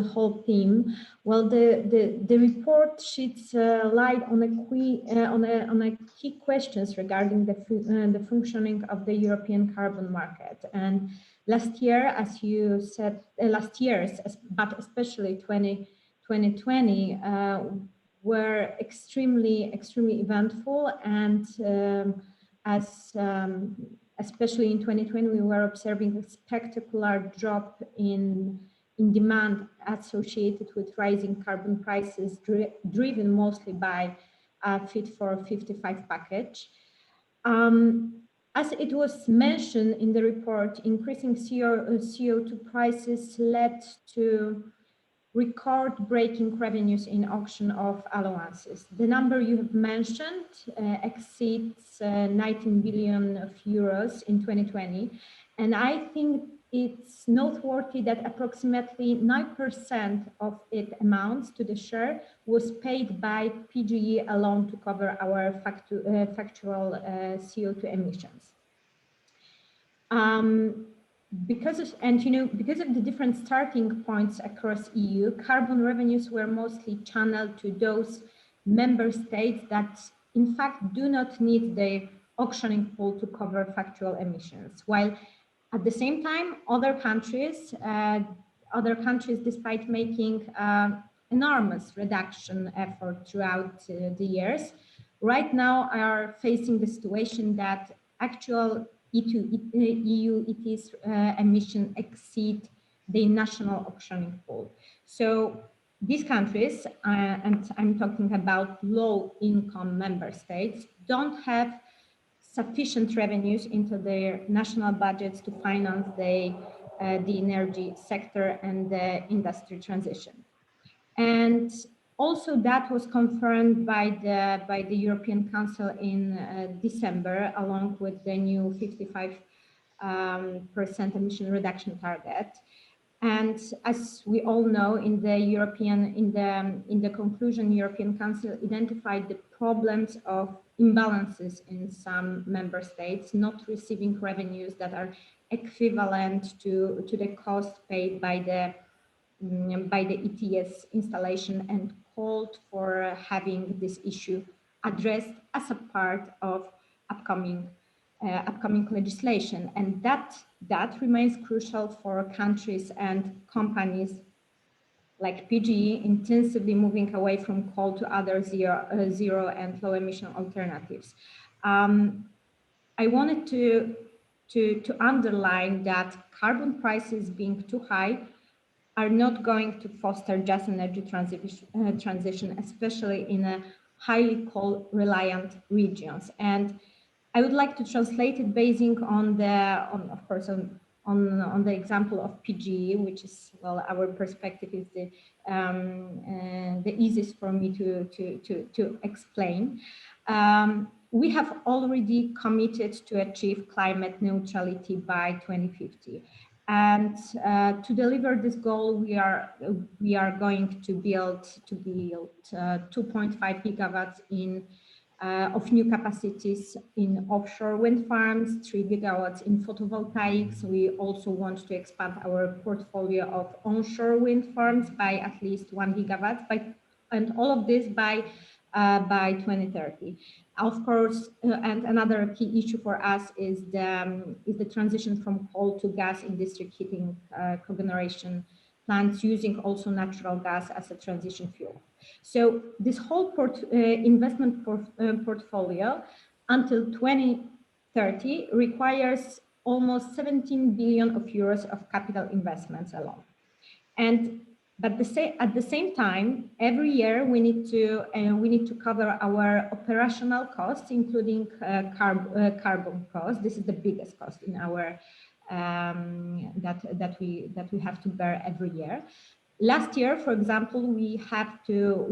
[SPEAKER 9] whole team. Well, the report sheds light on a key questions regarding the functioning of the European carbon market. And last year, as you said, but especially 2020. Were extremely eventful, and especially in 2020 we were observing a spectacular drop in demand associated with rising carbon prices, driven mostly by Fit for 55 package. As it was mentioned in the report, increasing CO2 prices led to record-breaking revenues in auction of allowances. The number you have mentioned exceeds 19 billion of euros in 2020. And I think it's noteworthy that approximately 9% of it amounts to the share was paid by PGE alone to cover our factual CO2 emissions. Because of the different starting points across EU, carbon revenues were mostly channeled to those member states that in fact do not need the auctioning pool to cover factual emissions, while at the same time other countries despite making enormous reduction effort throughout the years, right now are facing the situation that actual EU ETS emission exceed the national auctioning pool. So these countries, and I'm talking about low-income member states, don't have sufficient revenues into their national budgets to finance the energy sector and the industry transition. And also that was confirmed by the European Council in December, along with the new 55% emission reduction target. And as we all know, in the conclusion, European Council identified the problems of imbalances in some member states not receiving revenues that are equivalent to the cost paid by the ETS installation, and called for having this issue addressed as a part of upcoming legislation. And that remains crucial for countries and companies like PGE intensively moving away from coal to other zero and low emission alternatives. I wanted to underline that carbon prices being too high are not going to foster just energy transition, especially in a highly coal-reliant regions. And I would like to translate it basing on the example of PGE, which is, well, our perspective is the easiest for me to explain. We have already committed to achieve climate neutrality by 2050. And to deliver this goal, we are going to build 2.5 gigawatts in of new capacities in offshore wind farms, 3 gigawatts in photovoltaics. We also want to expand our portfolio of onshore wind farms by at least 1 gigawatt, and all of this by 2030. Of course, and another key issue for us is the transition from coal to gas in district heating cogeneration plants, using also natural gas as a transition fuel. So this whole investment portfolio until 2030 requires almost 17 billion of euros of capital investments alone. But at the same time, every year we need to cover our operational costs, including carbon costs. This is the biggest cost in our that we have to bear every year. Last year, for example, we have to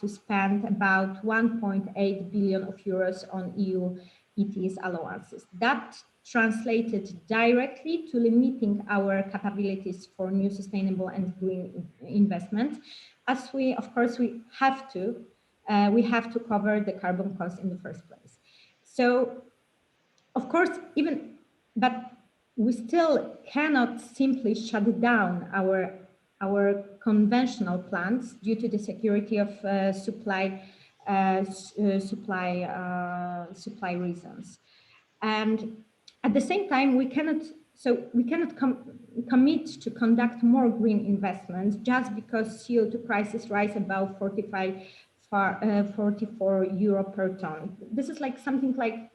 [SPEAKER 9] spend about 1.8 billion of euros on EU ETS allowances. That translated directly to limiting our capabilities for new sustainable and green investments, as we have to cover the carbon cost in the first place. So, of course, but we still cannot simply shut down our conventional plants due to the security of supply reasons. And at the same time, we cannot commit to conduct more green investments just because CO2 prices rise above 44 euro per ton. This is like something like,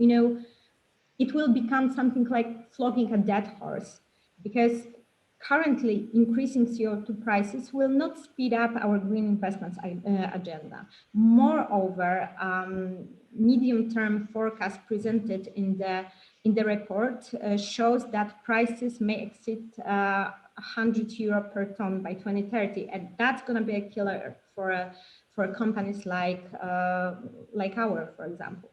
[SPEAKER 9] it will become something like flogging a dead horse, because currently increasing CO2 prices will not speed up our green investments agenda. Moreover, medium-term forecast presented in the report shows that prices may exceed 100 euro per ton by 2030, and that's going to be a killer for companies like ours, for example.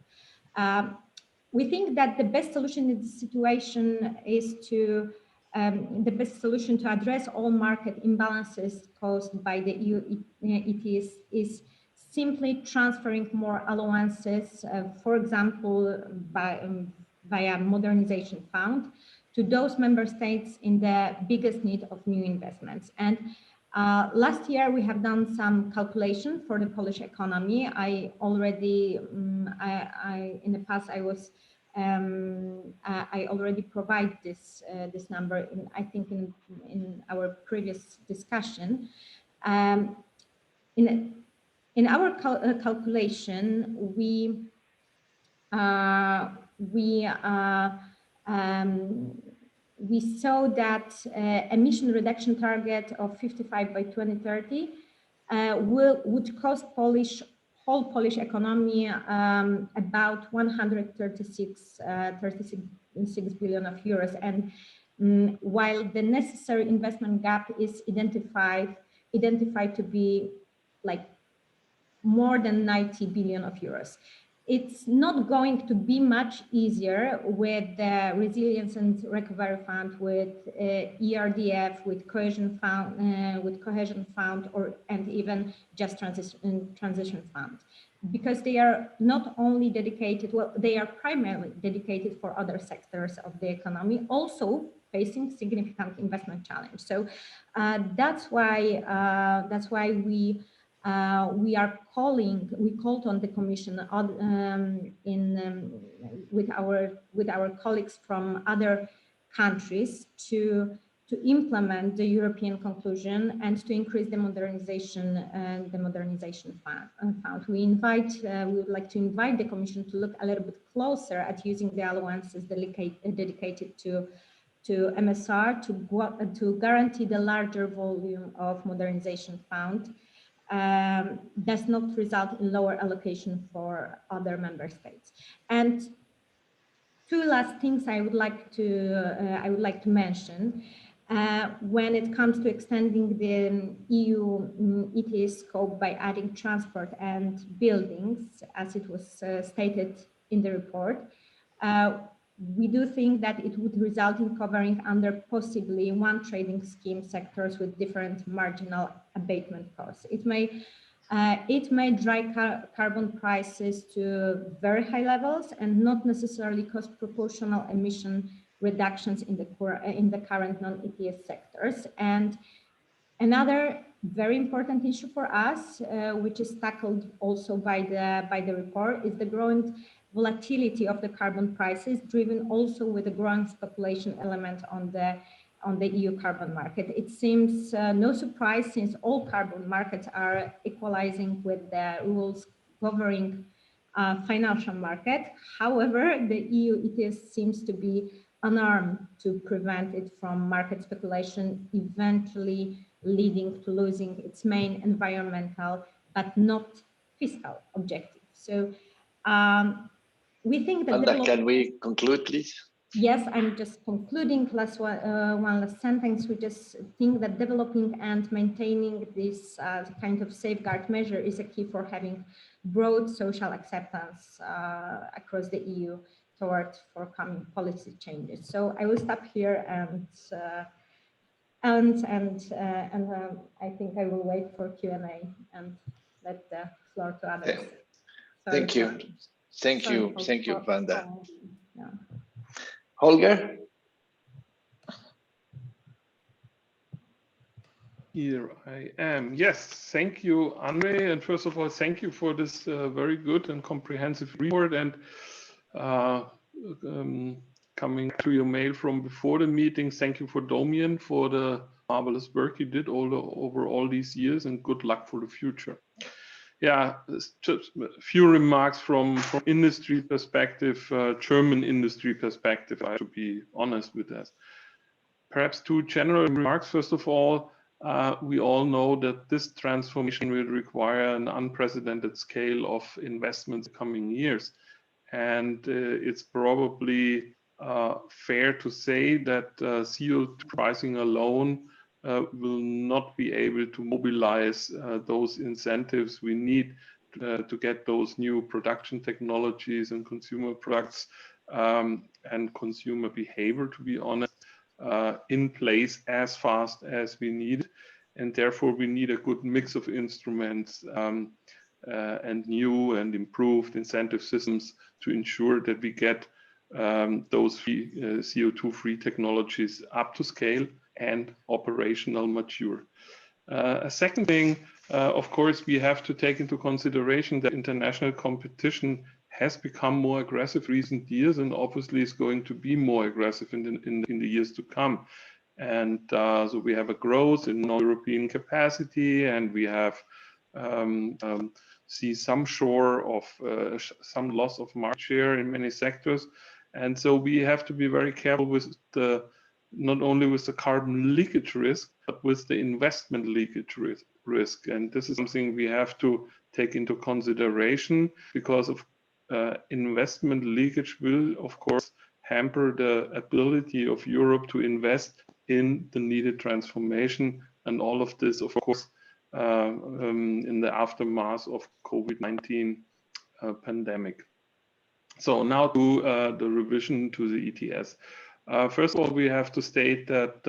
[SPEAKER 9] We think that the best solution in this situation is to address all market imbalances caused by the EU ETS is simply transferring more allowances, for example, via modernization fund, to those member states in the biggest need of new investments. And last year we have done some calculation for the Polish economy. I already in the past I already provide this number I think in our previous discussion. In our calculation, we saw that emission reduction target of 55 by 2030 would cost whole Polish economy about 136 billion of euros, and while the necessary investment gap is identified to be like more than 90 billion of euros. It's not going to be much easier with the Resilience and Recovery Fund, with ERDF, with Cohesion Fund, and even Just Transition Fund, because they are not only dedicated. Well, they are primarily dedicated for other sectors of the economy, also facing significant investment challenge. So that's why we called on the Commission with our colleagues from other countries to implement the European conclusion and to increase the modernization fund. We would like to invite the Commission to look a little bit closer at using the allowances dedicated to MSR to guarantee the larger volume of modernization fund. Does not result in lower allocation for other member states. And two last things I would like to mention when it comes to extending the EU ETS scope by adding transport and buildings, as it was stated in the report. We do think that it would result in covering under possibly one trading scheme sectors with different marginal abatement costs. It may It may drive carbon prices to very high levels and not necessarily cause proportional emission reductions in the current non-ETS sectors. And another very important issue for us, which is tackled also by the report, is the growing volatility of the carbon prices, driven also with the growing speculation element on the EU carbon market. It seems no surprise, since all carbon markets are equalizing with the rules governing financial market. However, the EU ETS seems to be unarmed to prevent it from market speculation, eventually leading to losing its main environmental but not fiscal objective. So we think that
[SPEAKER 1] Wanda, can we conclude, please?
[SPEAKER 9] Yes, I'm just concluding. One last sentence. We just think that developing and maintaining this kind of safeguard measure is a key for having broad social acceptance across the EU towards forthcoming policy changes. So I will stop here, and I think I will wait for Q&A and let the floor to others.
[SPEAKER 1] Thank you, Wanda.
[SPEAKER 9] Yeah.
[SPEAKER 1] Holger?
[SPEAKER 10] Here I am. Yes, thank you, Andre. And first of all, thank you for this very good and comprehensive report. And coming to your mail from before the meeting, thank you for Domian for the marvelous work you did over all these years, and good luck for the future. Yeah, just a few remarks from industry perspective, German industry perspective, I have to be honest with that. Perhaps two general remarks. First of all, we all know that this transformation will require an unprecedented scale of investments in the coming years. And it's probably fair to say that CO2 pricing alone will not be able to mobilize those incentives we need to get those new production technologies and consumer products and consumer behavior, to be honest, in place as fast as we need. And therefore, we need a good mix of instruments and new and improved incentive systems to ensure that we get those CO2-free technologies up to scale and operational mature. A second thing, of course, we have to take into consideration that international competition has become more aggressive recent years, and obviously is going to be more aggressive in the years to come. And so we have a growth in non-European capacity, and we have see some shore of some loss of market share in many sectors. And so we have to be very careful with not only with the carbon leakage risk, but with the investment leakage risk. And this is something we have to take into consideration, because of investment leakage will, of course, hamper the ability of Europe to invest in the needed transformation. And all of this, of course, in the aftermath of COVID-19 pandemic. So now to the revision to the ETS. First of all, we have to state that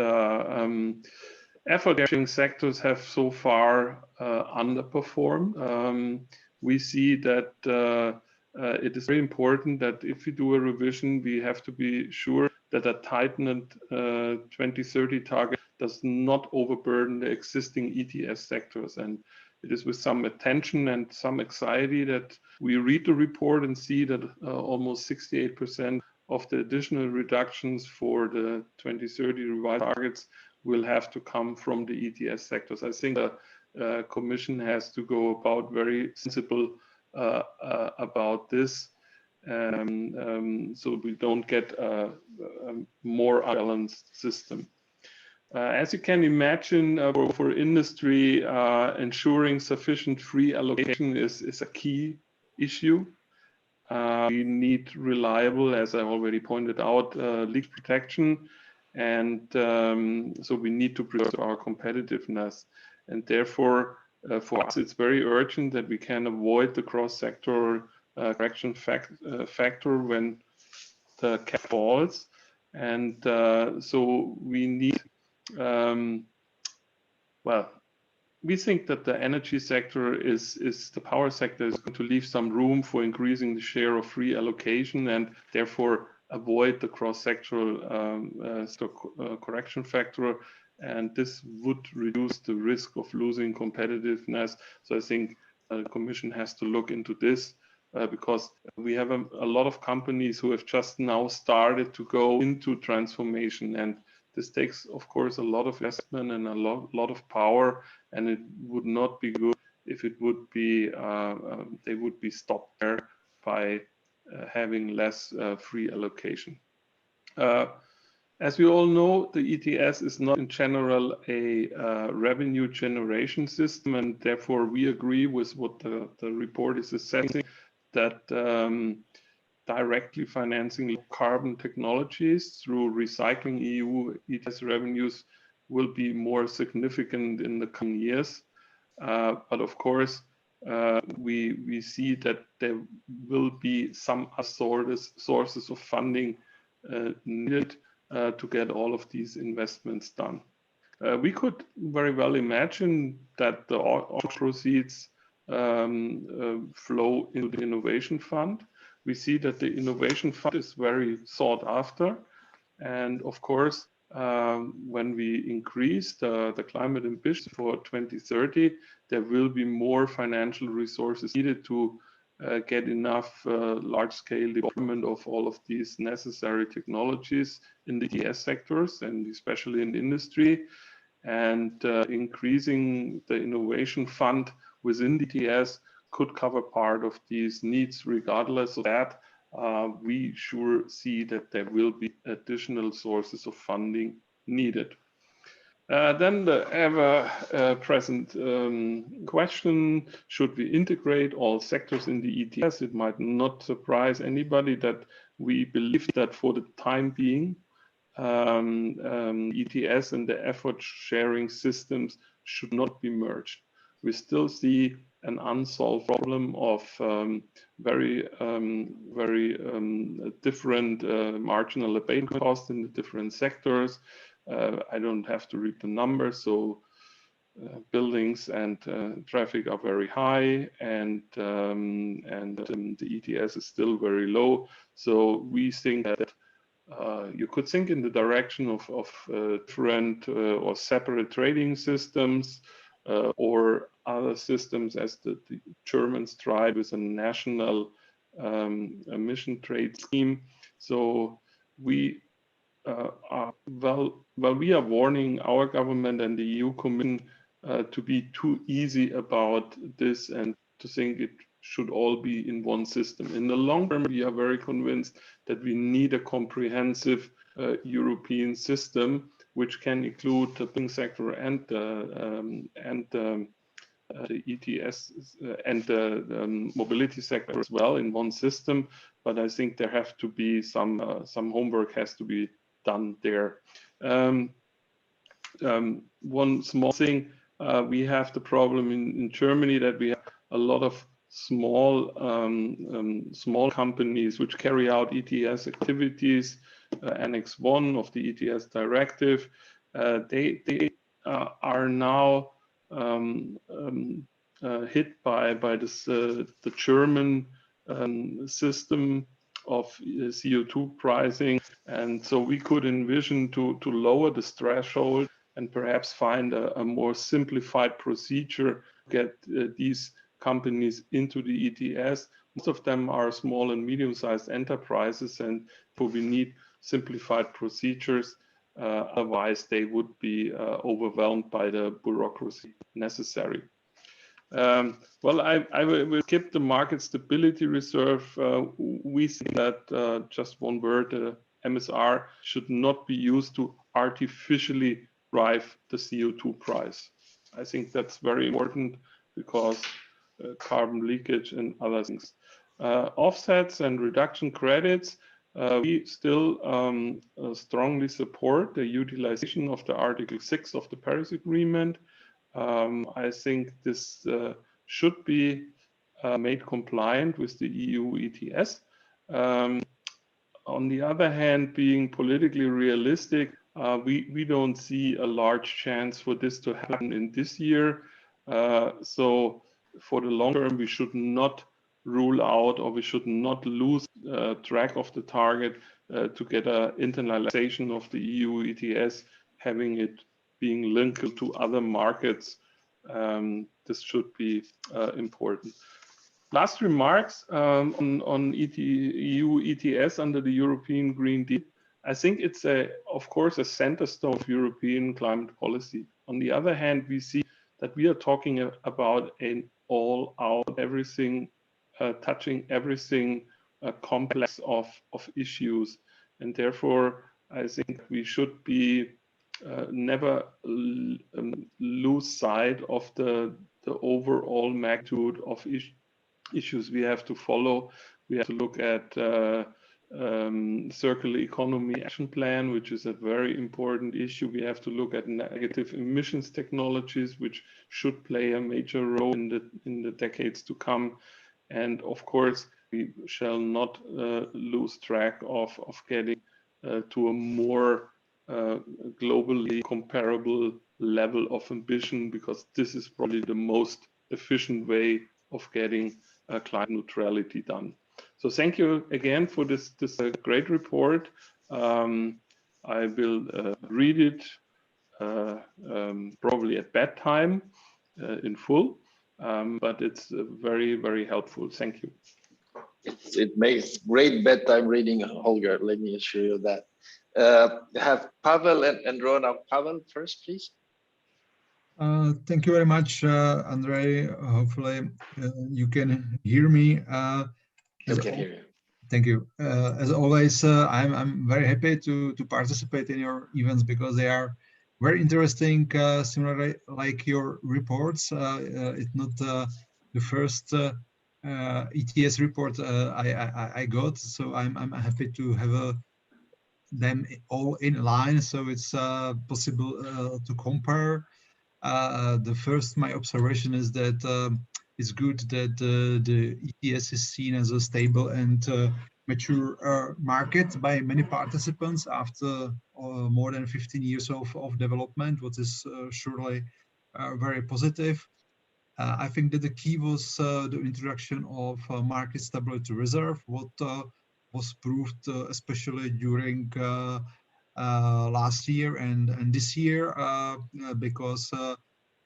[SPEAKER 10] effort-sharing sectors have so far underperformed. We see that it is very important that if we do a revision, we have to be sure that a tightened 2030 target does not overburden the existing ETS sectors. And it is with some attention and some anxiety that we read the report and see that almost 68% of the additional reductions for the 2030 revised targets will have to come from the ETS sectors. I think the Commission has to go about very sensible about this, so we don't get a more unbalanced system. As you can imagine, for industry, ensuring sufficient free allocation is a key issue. We need reliable, as I already pointed out, leak protection, and so we need to preserve our competitiveness. And therefore, for us, it's very urgent that we can avoid the cross-sector correction factor when the cap falls. And so we need, well, we think that the energy sector the power sector is going to leave some room for increasing the share of free allocation and therefore avoid the cross-sectoral correction factor. And this would reduce the risk of losing competitiveness. So I think the Commission has to look into this because we have a lot of companies who have just now started to go into transformation. And this takes, of course, a lot of investment and a lot of power, and it would not be good if it would be they would be stopped there by having less free allocation. As we all know, the ETS is not in general a revenue generation system, and therefore we agree with what the report is assessing, that directly financing carbon technologies through recycling EU ETS revenues will be more significant in the coming years. But of course, we see that there will be some sources of funding needed to get all of these investments done. We could very well imagine that the proceeds flow into the Innovation Fund. We see that the Innovation Fund is very sought after. And of course, when we increase the climate ambition for 2030, there will be more financial resources needed to get enough large-scale development of all of these necessary technologies in the ETS sectors and especially in industry. And increasing the Innovation Fund within the ETS could cover part of these needs. Regardless of that, we sure see that there will be additional sources of funding needed. Then the ever-present question, should we integrate all sectors in the ETS? It might not surprise anybody that we believe that for the time being, ETS and the effort sharing systems should not be merged. We still see an unsolved problem of very different marginal abatement costs in the different sectors. I don't have to read the numbers, so buildings and traffic are very high, and the ETS is still very low. So we think that you could think in the direction of different or separate trading systems or other systems, as the Germans tried with a national emission trade scheme. So we we are warning our government and the EU Commission to be too easy about this and to think it should all be in one system. In the long term, we are very convinced that we need a comprehensive European system, which can include the building sector and the ETS and the mobility sector as well in one system. But I think there have to be some homework has to be done there. One small thing, we have the problem in Germany that we have a lot of small companies which carry out ETS activities. Annex 1 of the ETS directive, they are now hit by this the German system of CO2 pricing, and so we could envision to lower this threshold and perhaps find a more simplified procedure to get these companies into the ETS. Most of them are small and medium-sized enterprises, and so we need simplified procedures. Otherwise, they would be overwhelmed by the bureaucracy necessary. Well, I will skip the market stability reserve. We see that, just one word, MSR should not be used to artificially drive the CO2 price. I think that's very important because carbon leakage and other things. Offsets and reduction credits, we still strongly support the utilization of the Article 6 of the Paris Agreement. I think this should be made compliant with the EU ETS. On the other hand, being politically realistic, we don't see a large chance for this to happen in this year. So for the long term, we should not rule out, or we should not lose track of the target to get an internalization of the EU ETS, having it being linked to other markets. This should be important. Last remarks on EU ETS under the European Green Deal. I think it's of course, a center stone of European climate policy. On the other hand, we see that we are talking about an all-out, everything, touching everything, complex of issues, and therefore I think we should be never lose sight of the overall magnitude of issues we have to follow. We have to look at circular economy action plan, which is a very important issue. We have to look at negative emissions technologies, which should play a major role in the decades to come. And of course, we shall not lose track of getting to a more globally comparable level of ambition, because this is probably the most efficient way of getting climate neutrality done. So thank you again for this great report. I will read it probably at bedtime in full, but it's very, very helpful. Thank you.
[SPEAKER 1] It makes great bedtime reading, Holger. Let me assure you that. Have Pavel and Rona. Pavel first, please.
[SPEAKER 11] Thank you very much, Andre. Hopefully you can hear me.
[SPEAKER 1] I can hear you.
[SPEAKER 11] Thank you. As always, I'm very happy to participate in your events because they are very interesting, similarly like your reports. It's not the first ETS report I got, so I'm happy to have them all in line, so it's possible to compare. The first, my observation is that it's good that the ETS is seen as a stable and mature market by many participants after more than 15 years of development, what is surely very positive. I think that the key was the introduction of market stability reserve, what was proved especially during last year and this year, because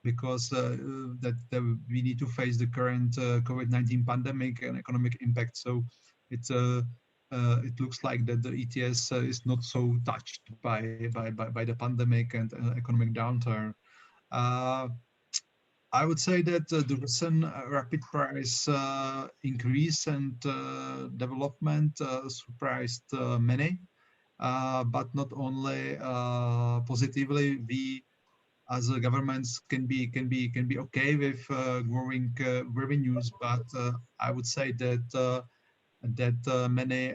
[SPEAKER 11] that we need to face the current COVID-19 pandemic and economic impact. So it looks like that the ETS is not so touched by the pandemic and economic downturn. I would say that the recent rapid price increase and development surprised many, but not only positively. We as governments can be okay with growing revenues, but I would say that many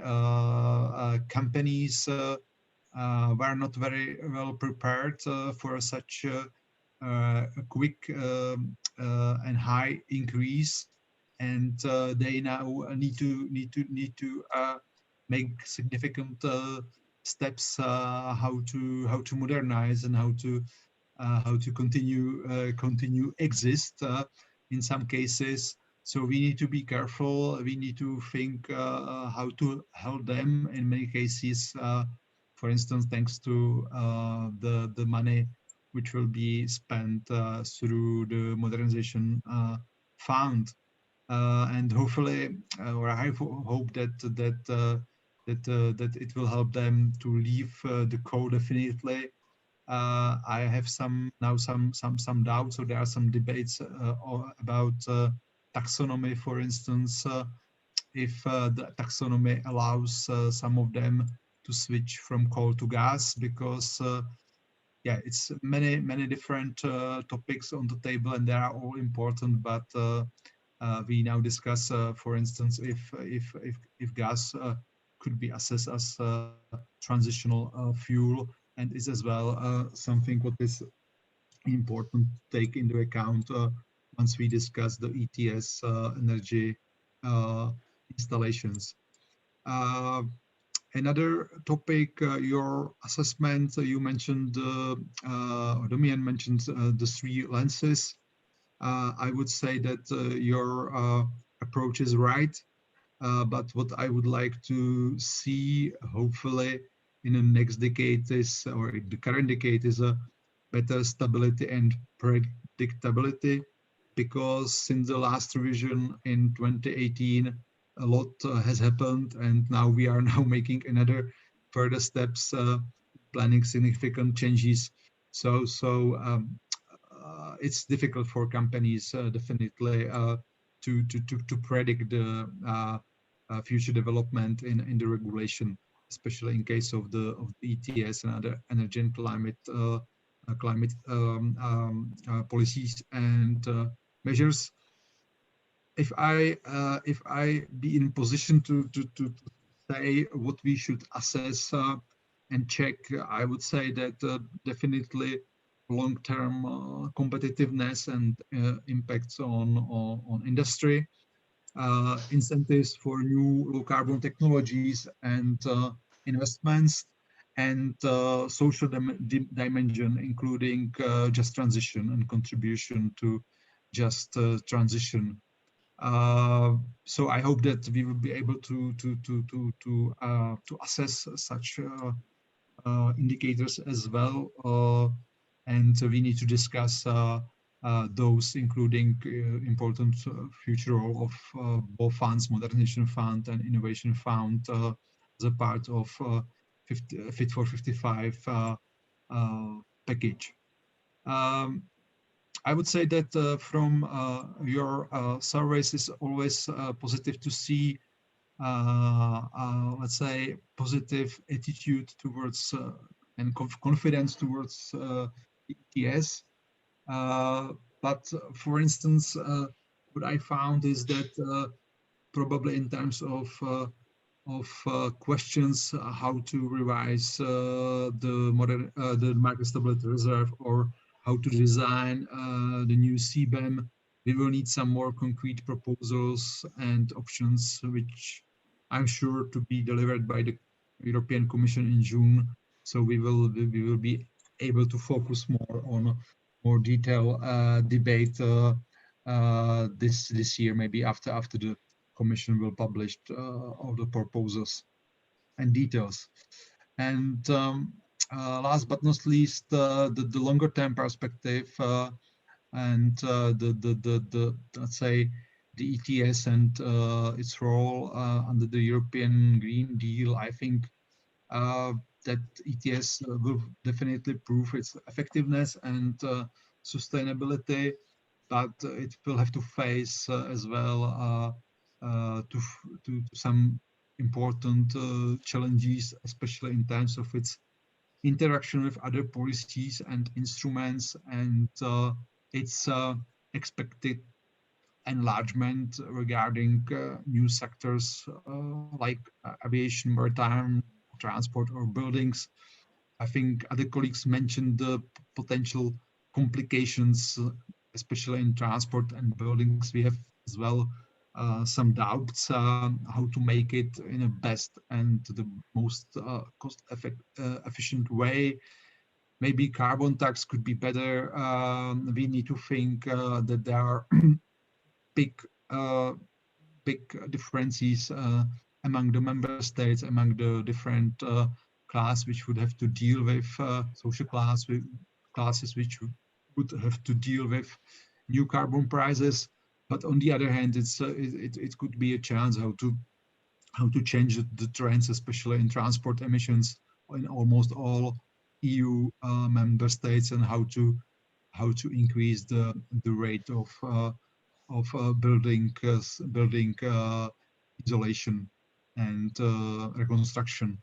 [SPEAKER 11] companies were not very well prepared for such a quick and high increase, and they now need to make significant steps how to modernize and how to continue exist in some cases. So we need to be careful. We need to think how to help them in many cases. For instance, thanks to the money which will be spent through the modernization fund, and hopefully, or I hope that it will help them to leave the code definitely. I have some doubts. So there are some debates about taxonomy, for instance, if the taxonomy allows some of them to switch from coal to gas, because yeah, it's many different topics on the table, and they are all important. But we now discuss, for instance, if gas could be assessed as transitional fuel, and is as well something what is important to take into account once we discuss the ETS energy installations. Another topic, your assessment, you mentioned, or Domian mentioned the three lenses. I would say that your approach is right. But what I would like to see, hopefully, in the next decade is, or in the current decade, is a better stability and predictability, because since the last revision in 2018, a lot has happened, and now we are now making another further steps, planning significant changes. So it's difficult for companies definitely to predict the future development in the regulation, especially in case of the ETS and other energy and climate policies and measures. If I be in position to say what we should assess and check, I would say that definitely long-term competitiveness and impacts on industry, incentives for new low carbon technologies and investments, and social dimension, including just transition and contribution to just transition. So I hope that we will be able to assess such indicators as well, and we need to discuss those, including important future role of both funds, Modernization Fund and Innovation Fund, as a part of Fit for 55 package. I would say that from your surveys, it's always positive to see, let's say, positive attitude towards and confidence towards ETS. But for instance, what I found is that probably in terms of questions how to revise the market stability reserve, or how to design the new CBAM, we will need some more concrete proposals and options, which I'm sure to be delivered by the European Commission in June. So we will be able to focus more on more detailed debate this year, maybe after the Commission will publish all the proposals and details. And last but not least, the longer term perspective and the let's say the ETS and its role under the European Green Deal. I think that ETS will definitely prove its effectiveness and sustainability, but it will have to face as well to some important challenges, especially in terms of its interaction with other policies and instruments, and its expected enlargement regarding new sectors like aviation, maritime, transport, or buildings. I think other colleagues mentioned the potential complications, especially in transport and buildings. We have as well some doubts how to make it in the best and the most efficient way. Maybe carbon tax could be better. We need to think that there are big differences among the member states, among the different classes which would have to deal with social classes which would have to deal with new carbon prices. But on the other hand, it could be a chance how to change the trends, especially in transport emissions in almost all EU member states, and how to increase the rate of building isolation and reconstruction.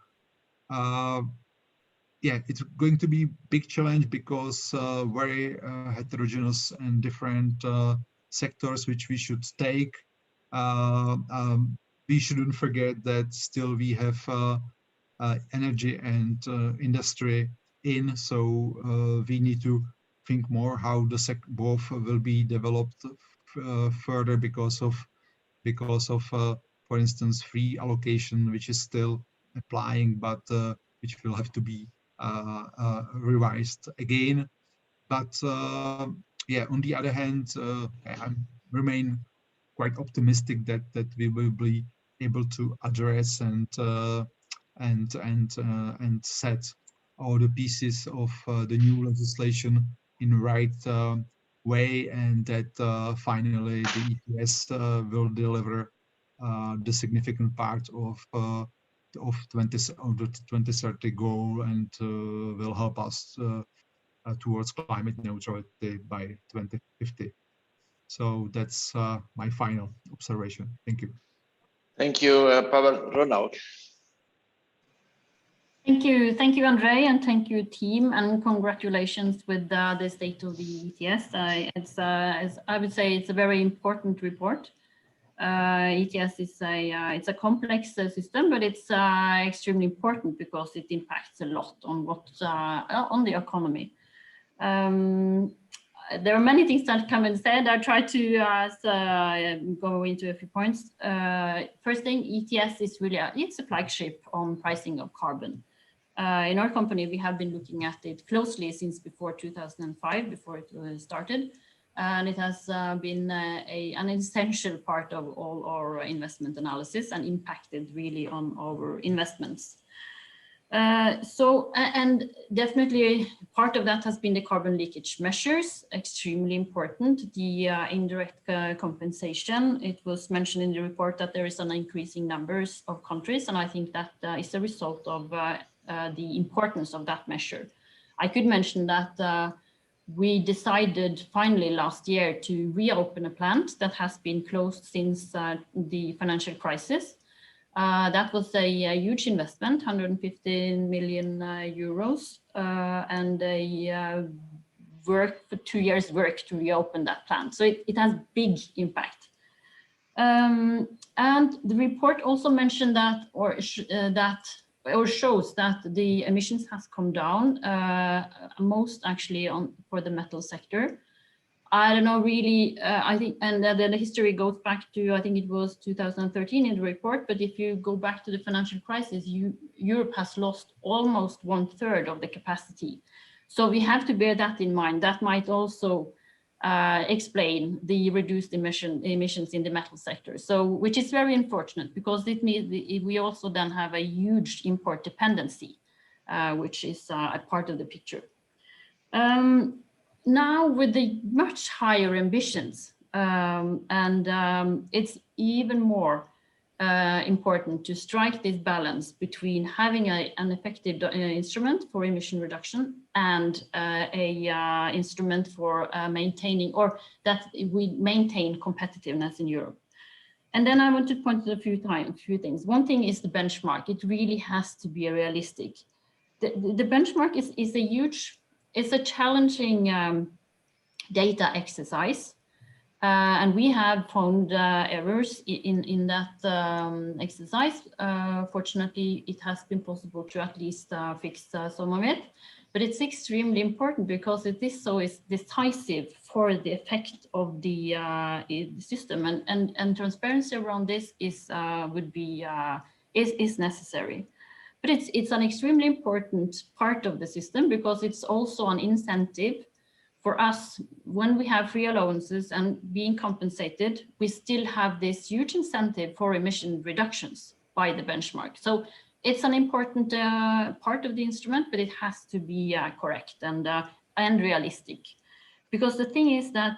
[SPEAKER 11] Yeah, it's going to be a big challenge because very heterogeneous and different sectors which we should take. We shouldn't forget that still we have energy and industry in, so we need to think more how both will be developed further because of for instance, free allocation, which is still applying, but which will have to be revised again. But yeah, on the other hand, I remain quite optimistic that we will be able to address and set all the pieces of the new legislation in the right way, and that finally the ETS will deliver the significant part of the 2030 goal, and will help us towards climate neutrality by 2050. So that's my final observation. Thank you.
[SPEAKER 1] Thank you, Pavel. Ronald.
[SPEAKER 12] Thank you, Andre, and thank you, team, and congratulations with the state of the ETS. As I would say, it's a very important report. ETS is it's a complex system, but it's extremely important because it impacts a lot on on the economy. There are many things that come and said. I try to go into a few points. First thing, ETS is really it's a flagship on pricing of carbon. In our company, we have been looking at it closely since before 2005, before it started. And it has been an essential part of all our investment analysis and impacted really on our investments. And definitely part of that has been the carbon leakage measures, extremely important. The indirect compensation, it was mentioned in the report that there is an increasing numbers of countries, and I think that is a result of the importance of that measure. I could mention that we decided finally last year to reopen a plant that has been closed since the financial crisis. That was a huge investment, 115 million euros, and a work for 2 years work to reopen that plant. So it has big impact. And the report also mentioned that, or shows that the emissions has come down, most actually for the metal sector. I don't know really, I think, and the history goes back to, I think it was 2013 in the report, but if you go back to the financial crisis, Europe has lost almost 1/3 of the capacity. So we have to bear that in mind. That might also explain the reduced emissions in the metal sector. So, which is very unfortunate because it means we also then have a huge import dependency, which is a part of the picture. Now with the much higher ambitions, it's even more important to strike this balance between having an effective instrument for emission reduction and a instrument for maintaining, or that we maintain competitiveness in Europe. And then I want to point to a few things. One thing is the benchmark. It really has to be realistic. The benchmark is a huge, it's a challenging data exercise. And we have found errors in that exercise. Fortunately, it has been possible to at least fix some of it. But it's extremely important because it is so decisive for the effect of the system, and transparency around this is necessary. But it's an extremely important part of the system because it's also an incentive for us. When we have free allowances and being compensated, we still have this huge incentive for emission reductions by the benchmark. So it's an important part of the instrument, but it has to be correct and realistic. Because the thing is that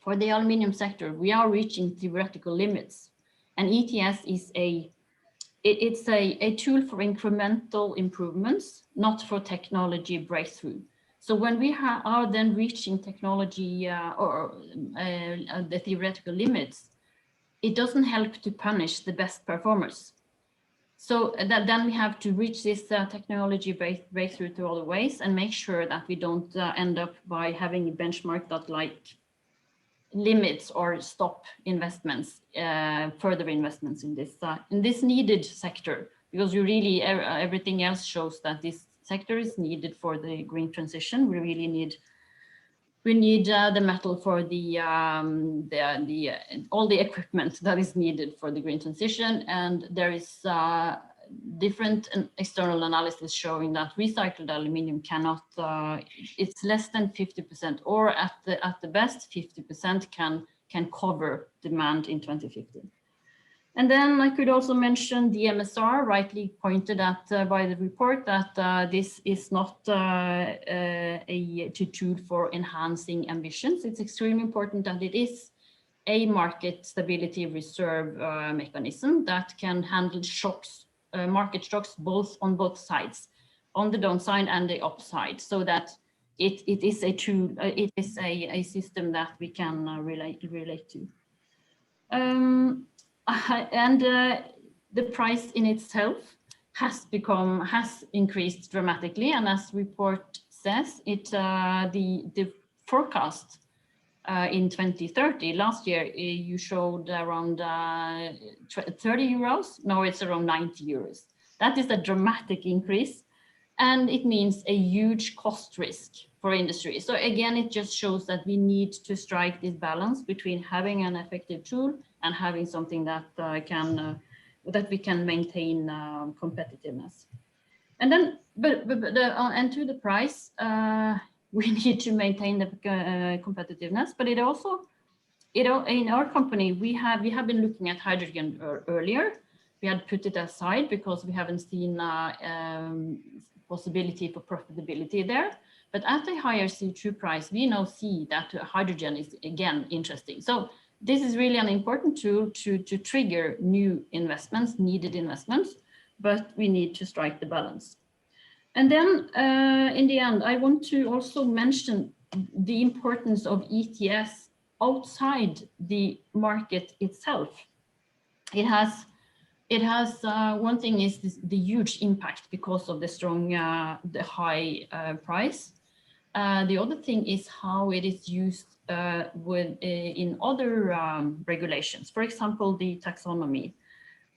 [SPEAKER 12] for the aluminium sector, we are reaching theoretical limits, and ETS is a tool for incremental improvements, not for technology breakthrough. So when we are then reaching technology or the theoretical limits, it doesn't help to punish the best performers. So then we have to reach this technology breakthrough through other ways and make sure that we don't end up by having a benchmark that like limits or stop investments, further investments in this needed sector, because you really everything else shows that this sector is needed for the green transition. We really need the metal for all the equipment that is needed for the green transition, and there is different external analysis showing that recycled aluminium cannot, it's less than 50%, or at the best 50% can cover demand in 2050. And then I could also mention the MSR, rightly pointed at by the report, that this is not a tool for enhancing ambitions. It's extremely important that it is a market stability reserve mechanism that can handle shocks, market shocks, on both sides, on the downside and the upside, so that it is a tool, it is a system that we can relate to. And the price in itself has increased dramatically, and as report says, the forecast in 2030, last year you showed around 30 euros, now it's around 90 euros. That is a dramatic increase, and it means a huge cost risk for industry. So again, it just shows that we need to strike this balance between having an effective tool and having something that that we can maintain competitiveness. And then, and to the price, we need to maintain the competitiveness, but it also, in our company, we have been looking at hydrogen earlier. We had put it aside because we haven't seen possibility for profitability there. But at a higher CO2 price, we now see that hydrogen is again interesting. So this is really an important tool to trigger new investments, needed investments, but we need to strike the balance. And then in the end, I want to also mention the importance of ETS outside the market itself. It has one thing is the huge impact because of the strong, the high price. The other thing is how it is used in other regulations, for example, the taxonomy.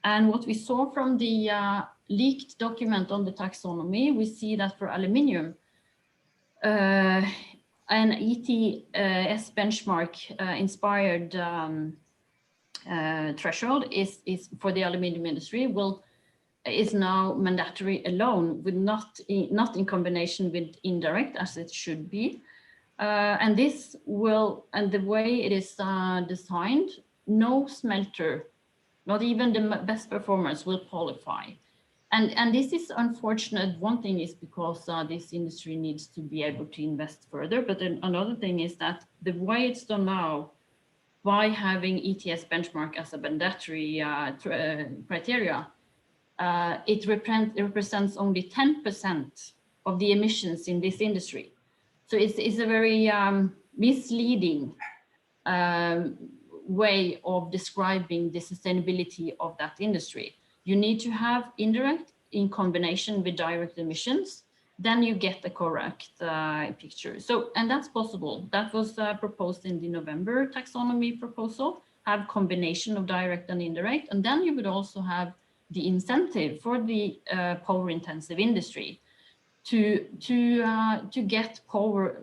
[SPEAKER 12] And what we saw from the leaked document on the taxonomy, we see that for aluminium, an ETS benchmark inspired threshold is for the aluminium industry is now mandatory alone, with not in combination with indirect as it should be. And this will, and the way it is designed, no smelter, not even the best performers, will qualify. And this is unfortunate. One thing is because this industry needs to be able to invest further, but then another thing is that the way it's done now, by having ETS benchmark as a mandatory criteria, it represents only 10% of the emissions in this industry. So it's a very misleading way of describing the sustainability of that industry. You need to have indirect in combination with direct emissions, then you get the correct picture. So, and that's possible. That was proposed in the November taxonomy proposal, have combination of direct and indirect, and then you would also have the incentive for the power intensive industry to get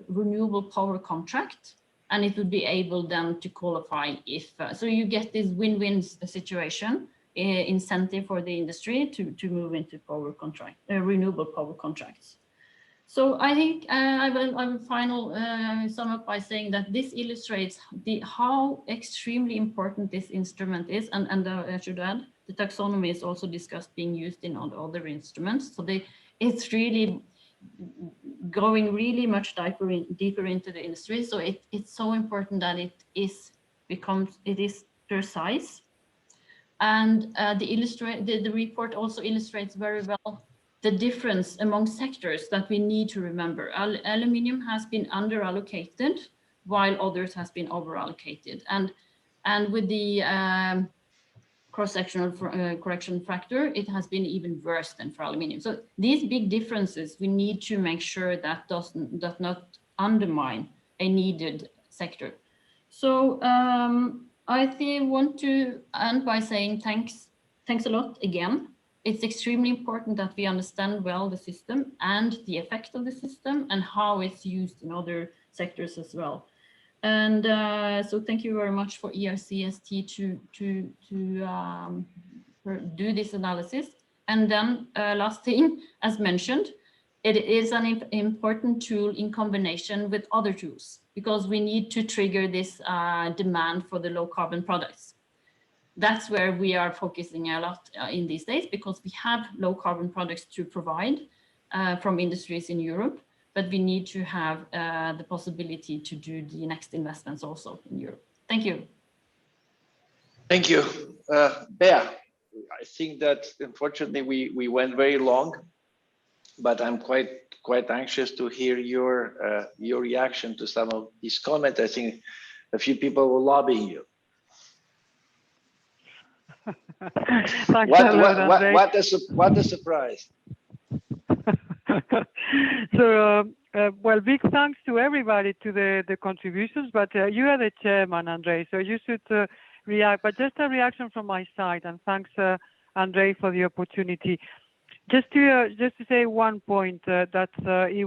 [SPEAKER 12] renewable power contract, and it would be able then to qualify if, so you get this win-win situation, incentive for the industry to move into renewable power contracts. So I think I will sum up by saying that this illustrates how extremely important this instrument is, and I should add, the taxonomy is also discussed being used in other instruments. So it's really going really much deeper into the industry. So it's so important that it is precise. And the report also illustrates very well the difference among sectors that we need to remember. Aluminium has been under-allocated while others has been over-allocated. And with the cross-sectional correction factor, it has been even worse than for aluminium. So these big differences, we need to make sure that does not undermine a needed sector. So I want to end by saying thanks a lot again. It's extremely important that we understand well the system and the effect of the system and how it's used in other sectors as well. And so thank you very much for ERCST to do this analysis. And then last thing, as mentioned, it is an important tool in combination with other tools, because we need to trigger this demand for the low carbon products. That's where we are focusing a lot in these days, because we have low carbon products to provide from industries in Europe, but we need to have the possibility to do the next investments also in Europe. Thank you.
[SPEAKER 1] Thank you. Bea, I think that unfortunately we went very long, but I'm quite anxious to hear your reaction to some of these comments. I think a few people were lobbying you. What a surprise.
[SPEAKER 8] So, well, big thanks to everybody to the contributions, but you are the chairman, Andre, so you should react. But just a reaction from my side, and thanks, Andre, for the opportunity. Just to say one point that it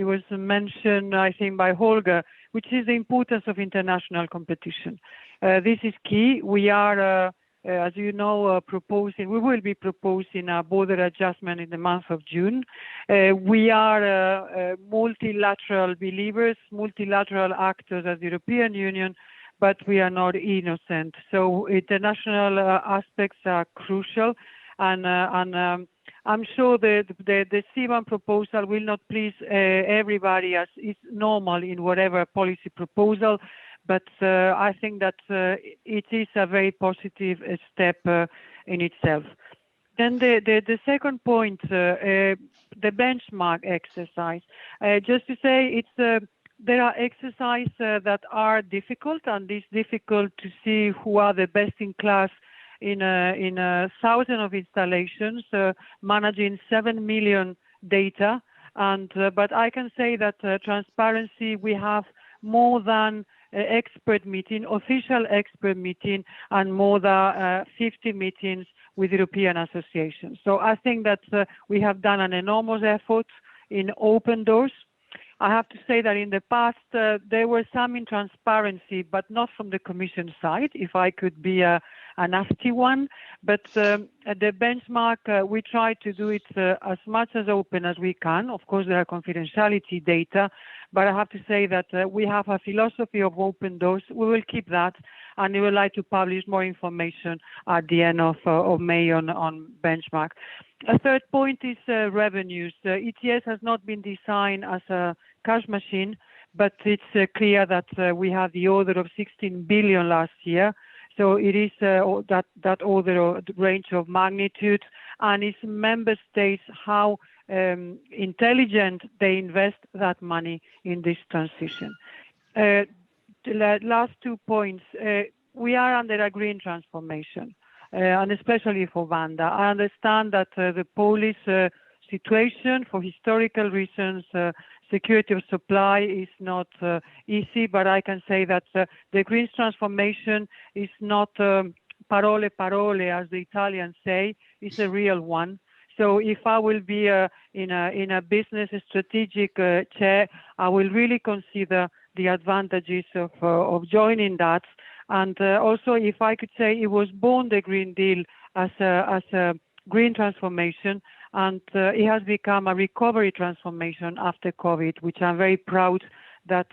[SPEAKER 8] was mentioned, I think, by Holger, which is the importance of international competition. This is key. We are, as you know, we will be proposing a border adjustment in the month of June. We are multilateral believers, multilateral actors as the European Union, but we are not innocent. So international aspects are crucial. And I'm sure the CBAM proposal will not please everybody, as is normal in whatever policy proposal, but I think that it is a very positive step in itself. Then the second point, the benchmark exercise. Just to say, there are exercises that are difficult, and it's difficult to see who are the best in class in a thousand of installations, managing 7 million data. And but I can say that transparency, we have more than expert meeting, official expert meeting, and more than 50 meetings with European associations. So I think that we have done an enormous effort in open doors. I have to say that in the past, there were some intransparency, but not from the Commission side, if I could be a nasty one. But the benchmark, we try to do it as much as open as we can. Of course, there are confidentiality data, but I have to say that we have a philosophy of open doors. We will keep that, and we would like to publish more information at the end of May on benchmark. A third point is revenues. ETS has not been designed as a cash machine, but it's clear that we have the order of 16 billion last year. So it is that order range of magnitude, and it's member states how intelligent they invest that money in this transition. The last 2 points. We are under a green transformation. And especially for Vanda. I understand that the Polish situation, for historical reasons, security of supply is not easy, but I can say that the green transformation is not parole, as the Italians say, it's a real one. So if I will be in a business strategic chair, I will really consider the advantages of joining that. And also, if I could say, it was born the Green Deal as a green transformation, and it has become a recovery transformation after COVID, which I'm very proud that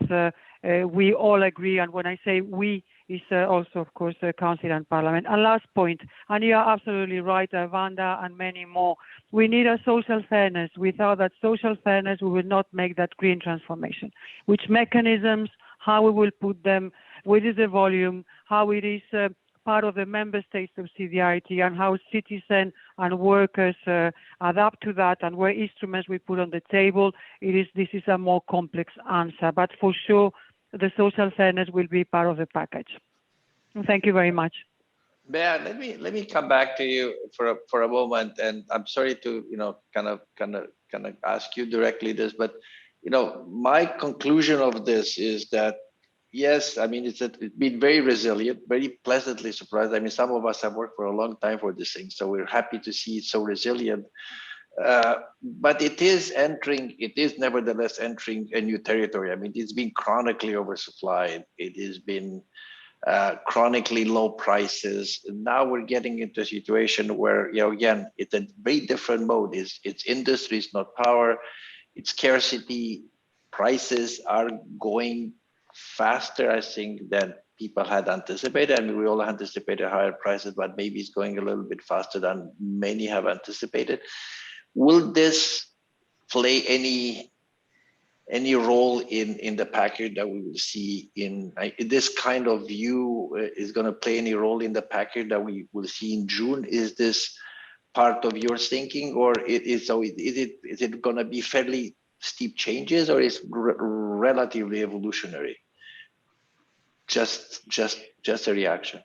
[SPEAKER 8] we all agree. And when I say we, is also, of course, the Council and Parliament. And last point, and you are absolutely right, Vanda and many more, we need a social fairness. Without that social fairness, we will not make that green transformation. Which mechanisms, how we will put them, what is the volume, how it is part of the member state subsidiarity, and how citizens and workers adapt to that, and what instruments we put on the table. This is a more complex answer, but for sure the social fairness will be part of the package. Thank you very much.
[SPEAKER 1] Bea, let me come back to you for a moment, and I'm sorry to kind of ask you directly this, but my conclusion of this is that yes, I mean it's been very resilient, very pleasantly surprised. I mean, some of us have worked for a long time for this thing, so we're happy to see it so resilient. But it is nevertheless entering a new territory. I mean, it's been chronically oversupplied. It has been chronically low prices. Now we're getting into a situation where, again, it's a very different mode. It's industry, it's not power, it's scarcity. Prices are going faster, I think, than people had anticipated. I mean, we all anticipated higher prices, but maybe it's going a little bit faster than many have anticipated. Will this play any role in the package that we will see in this kind of view is going to play any role in the package that we will see in June? Is this part of your thinking, or is it going to be fairly steep changes, or is relatively evolutionary? Just a reaction.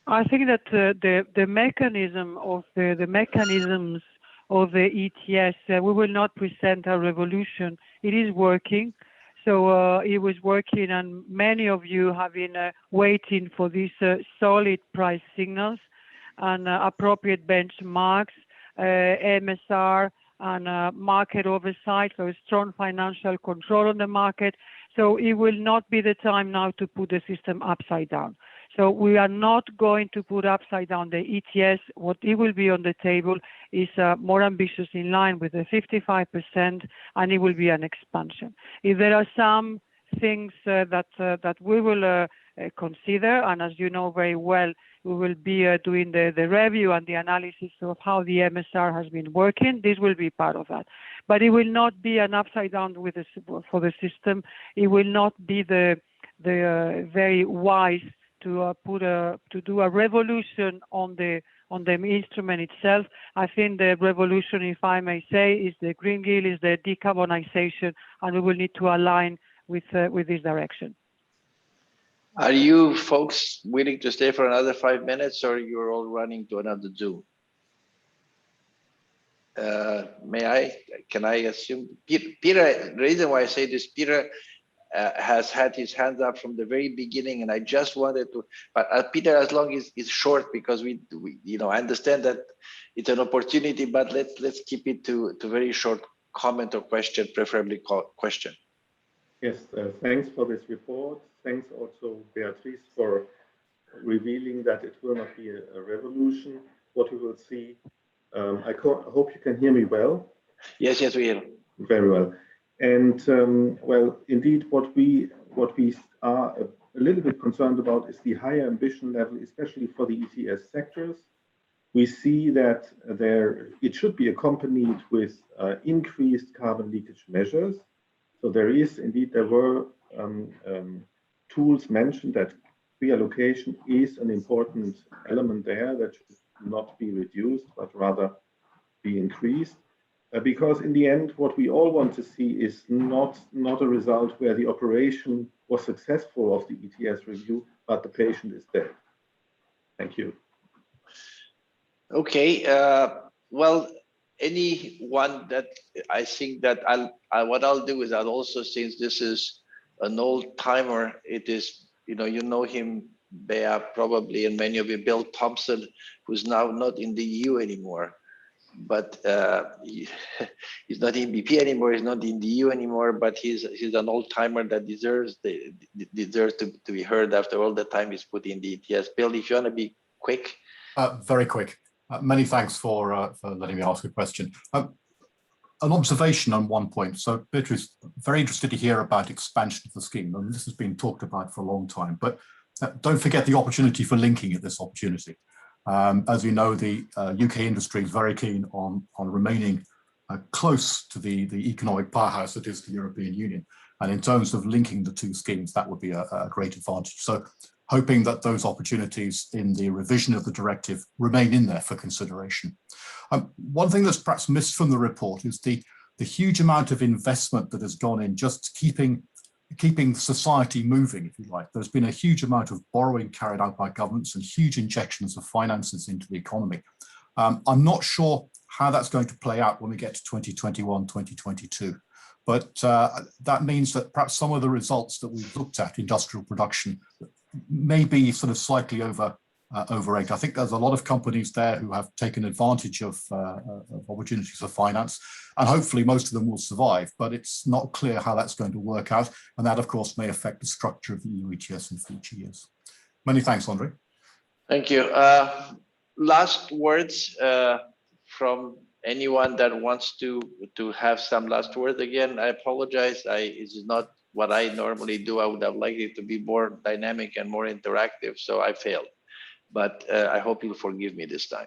[SPEAKER 8] I think that the mechanism of the mechanisms of the ETS, we will not present a revolution. It is working. So it was working, and many of you have been waiting for these solid price signals and appropriate benchmarks, MSR, and market oversight, so strong financial control on the market. So it will not be the time now to put the system upside down. So we are not going to put upside down the ETS. What it will be on the table is more ambitious, in line with the 55%, and it will be an expansion. If there are some things that we will consider, and as you know very well, we will be doing the review and the analysis of how the MSR has been working. This will be part of that. But it will not be an upside down for the system. It will not be the very wise to do a revolution on the instrument itself. I think the revolution, if I may say, is the Green Deal, is the decarbonization, and we will need to align with this direction.
[SPEAKER 1] Are you folks willing to stay for another 5 minutes, or you're all running to another Zoom? Can I assume? Peter, the reason why I say this, Peter has had his hands up from the very beginning, and I just wanted to, but Peter, as long as it's short, because we I understand that it's an opportunity, but let's keep it to very short comment or question, preferably question.
[SPEAKER 13] Yes, thanks for this report. Thanks also, Beatrice, for revealing that it will not be a revolution, what we will see. I hope you can hear me well.
[SPEAKER 1] Yes, we hear.
[SPEAKER 13] Very well. And well, indeed, what we are a little bit concerned about is the higher ambition level, especially for the ETS sectors. We see that it should be accompanied with increased carbon leakage measures. So there were tools mentioned that reallocation is an important element there that should not be reduced, but rather be increased. Because in the end, what we all want to see is not a result where the operation was successful of the ETS review, but the patient is dead. Thank you.
[SPEAKER 1] Okay. Well, anyone that I think that what I'll do is I'll also, since this is an old timer, it is, you know him, Bea, probably, and many of you, Bill Thompson, who's now not in the EU anymore. But he's not in BP anymore. He's not in the EU anymore. But he's an old timer that deserves to be heard after all the time he's put in the ETS. Bill, if you want to be quick.
[SPEAKER 14] Very quick. Many thanks for letting me ask a question. An observation on one point. So, Beatrice, very interested to hear about expansion of the scheme. I mean, this has been talked about for a long time, but don't forget the opportunity for linking at this opportunity. As you know, the UK industry is very keen on remaining close to the economic powerhouse that is the European Union. And in terms of linking the two schemes, that would be a great advantage. So hoping that those opportunities in the revision of the directive remain in there for consideration. One thing that's perhaps missed from the report is the huge amount of investment that has gone in just keeping society moving, if you like. There's been a huge amount of borrowing carried out by governments and huge injections of finances into the economy. I'm not sure how that's going to play out when we get to 2021, 2022. But that means that perhaps some of the results that we've looked at, industrial production, may be sort of slightly overrated. I think there's a lot of companies there who have taken advantage of opportunities for finance, and hopefully most of them will survive, but it's not clear how that's going to work out. And that, of course, may affect the structure of the EU ETS in future years. Many thanks, Andre.
[SPEAKER 1] Thank you. Last words from anyone that wants to have some last words. Again, I apologize. It's not what I normally do. I would have liked it to be more dynamic and more interactive, so I failed. But I hope you'll forgive me this time,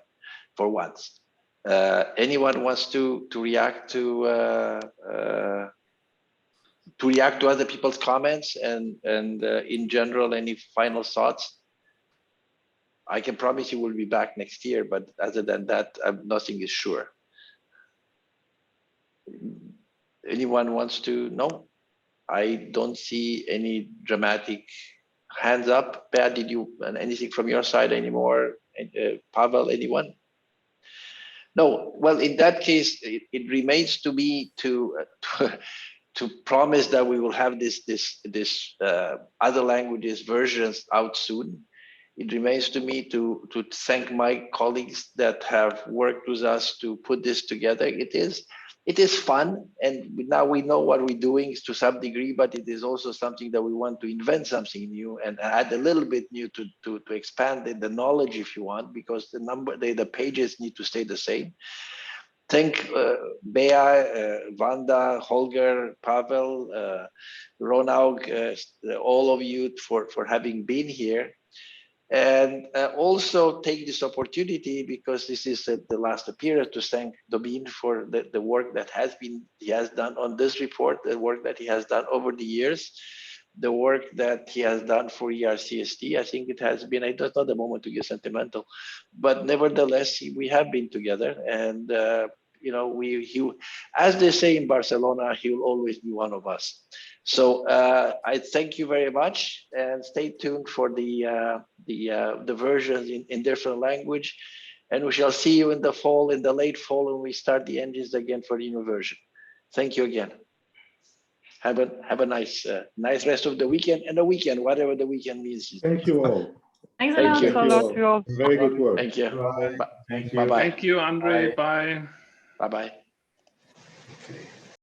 [SPEAKER 1] for once. Anyone wants to react to other people's comments and in general, any final thoughts? I can promise you we'll be back next year, but other than that, nothing is sure. Anyone wants to? No, I don't see any dramatic hands up. Bear, did you anything from your side anymore? Pavel, anyone? No. Well, in that case, it remains to me to promise that we will have this other languages versions out soon. It remains to me to thank my colleagues that have worked with us to put this together. It is fun, and now we know what we're doing to some degree, but it is also something that we want to invent something new and add a little bit new to expand the knowledge, if you want, because the pages need to stay the same. Thank Bea, Wanda, Holger, Pavel, Ronaug, all of you for having been here. And also take this opportunity, because this is the last period, to thank Domin for the work that he has done on this report, the work that he has done over the years, the work that he has done for ERCST. I think it has been, it's not the moment to get sentimental, but nevertheless, we have been together, and you know, as they say in Barcelona, he will always be one of us. So I thank you very much, and stay tuned for the versions in different language, and we shall see you in the fall, in the late fall, when we start the engines again for the new version. Thank you again. Have a nice rest of the weekend, and the weekend, whatever the weekend means.
[SPEAKER 13] Thank you all.
[SPEAKER 12] Thanks
[SPEAKER 1] Thank you.
[SPEAKER 8] Thanks a lot.
[SPEAKER 13] Very good work.
[SPEAKER 1] Thank you.
[SPEAKER 6] Bye. Thank you.
[SPEAKER 1] Bye-bye.
[SPEAKER 10] Thank you, Andre. Bye.
[SPEAKER 1] Bye-bye.
[SPEAKER 6] Okay.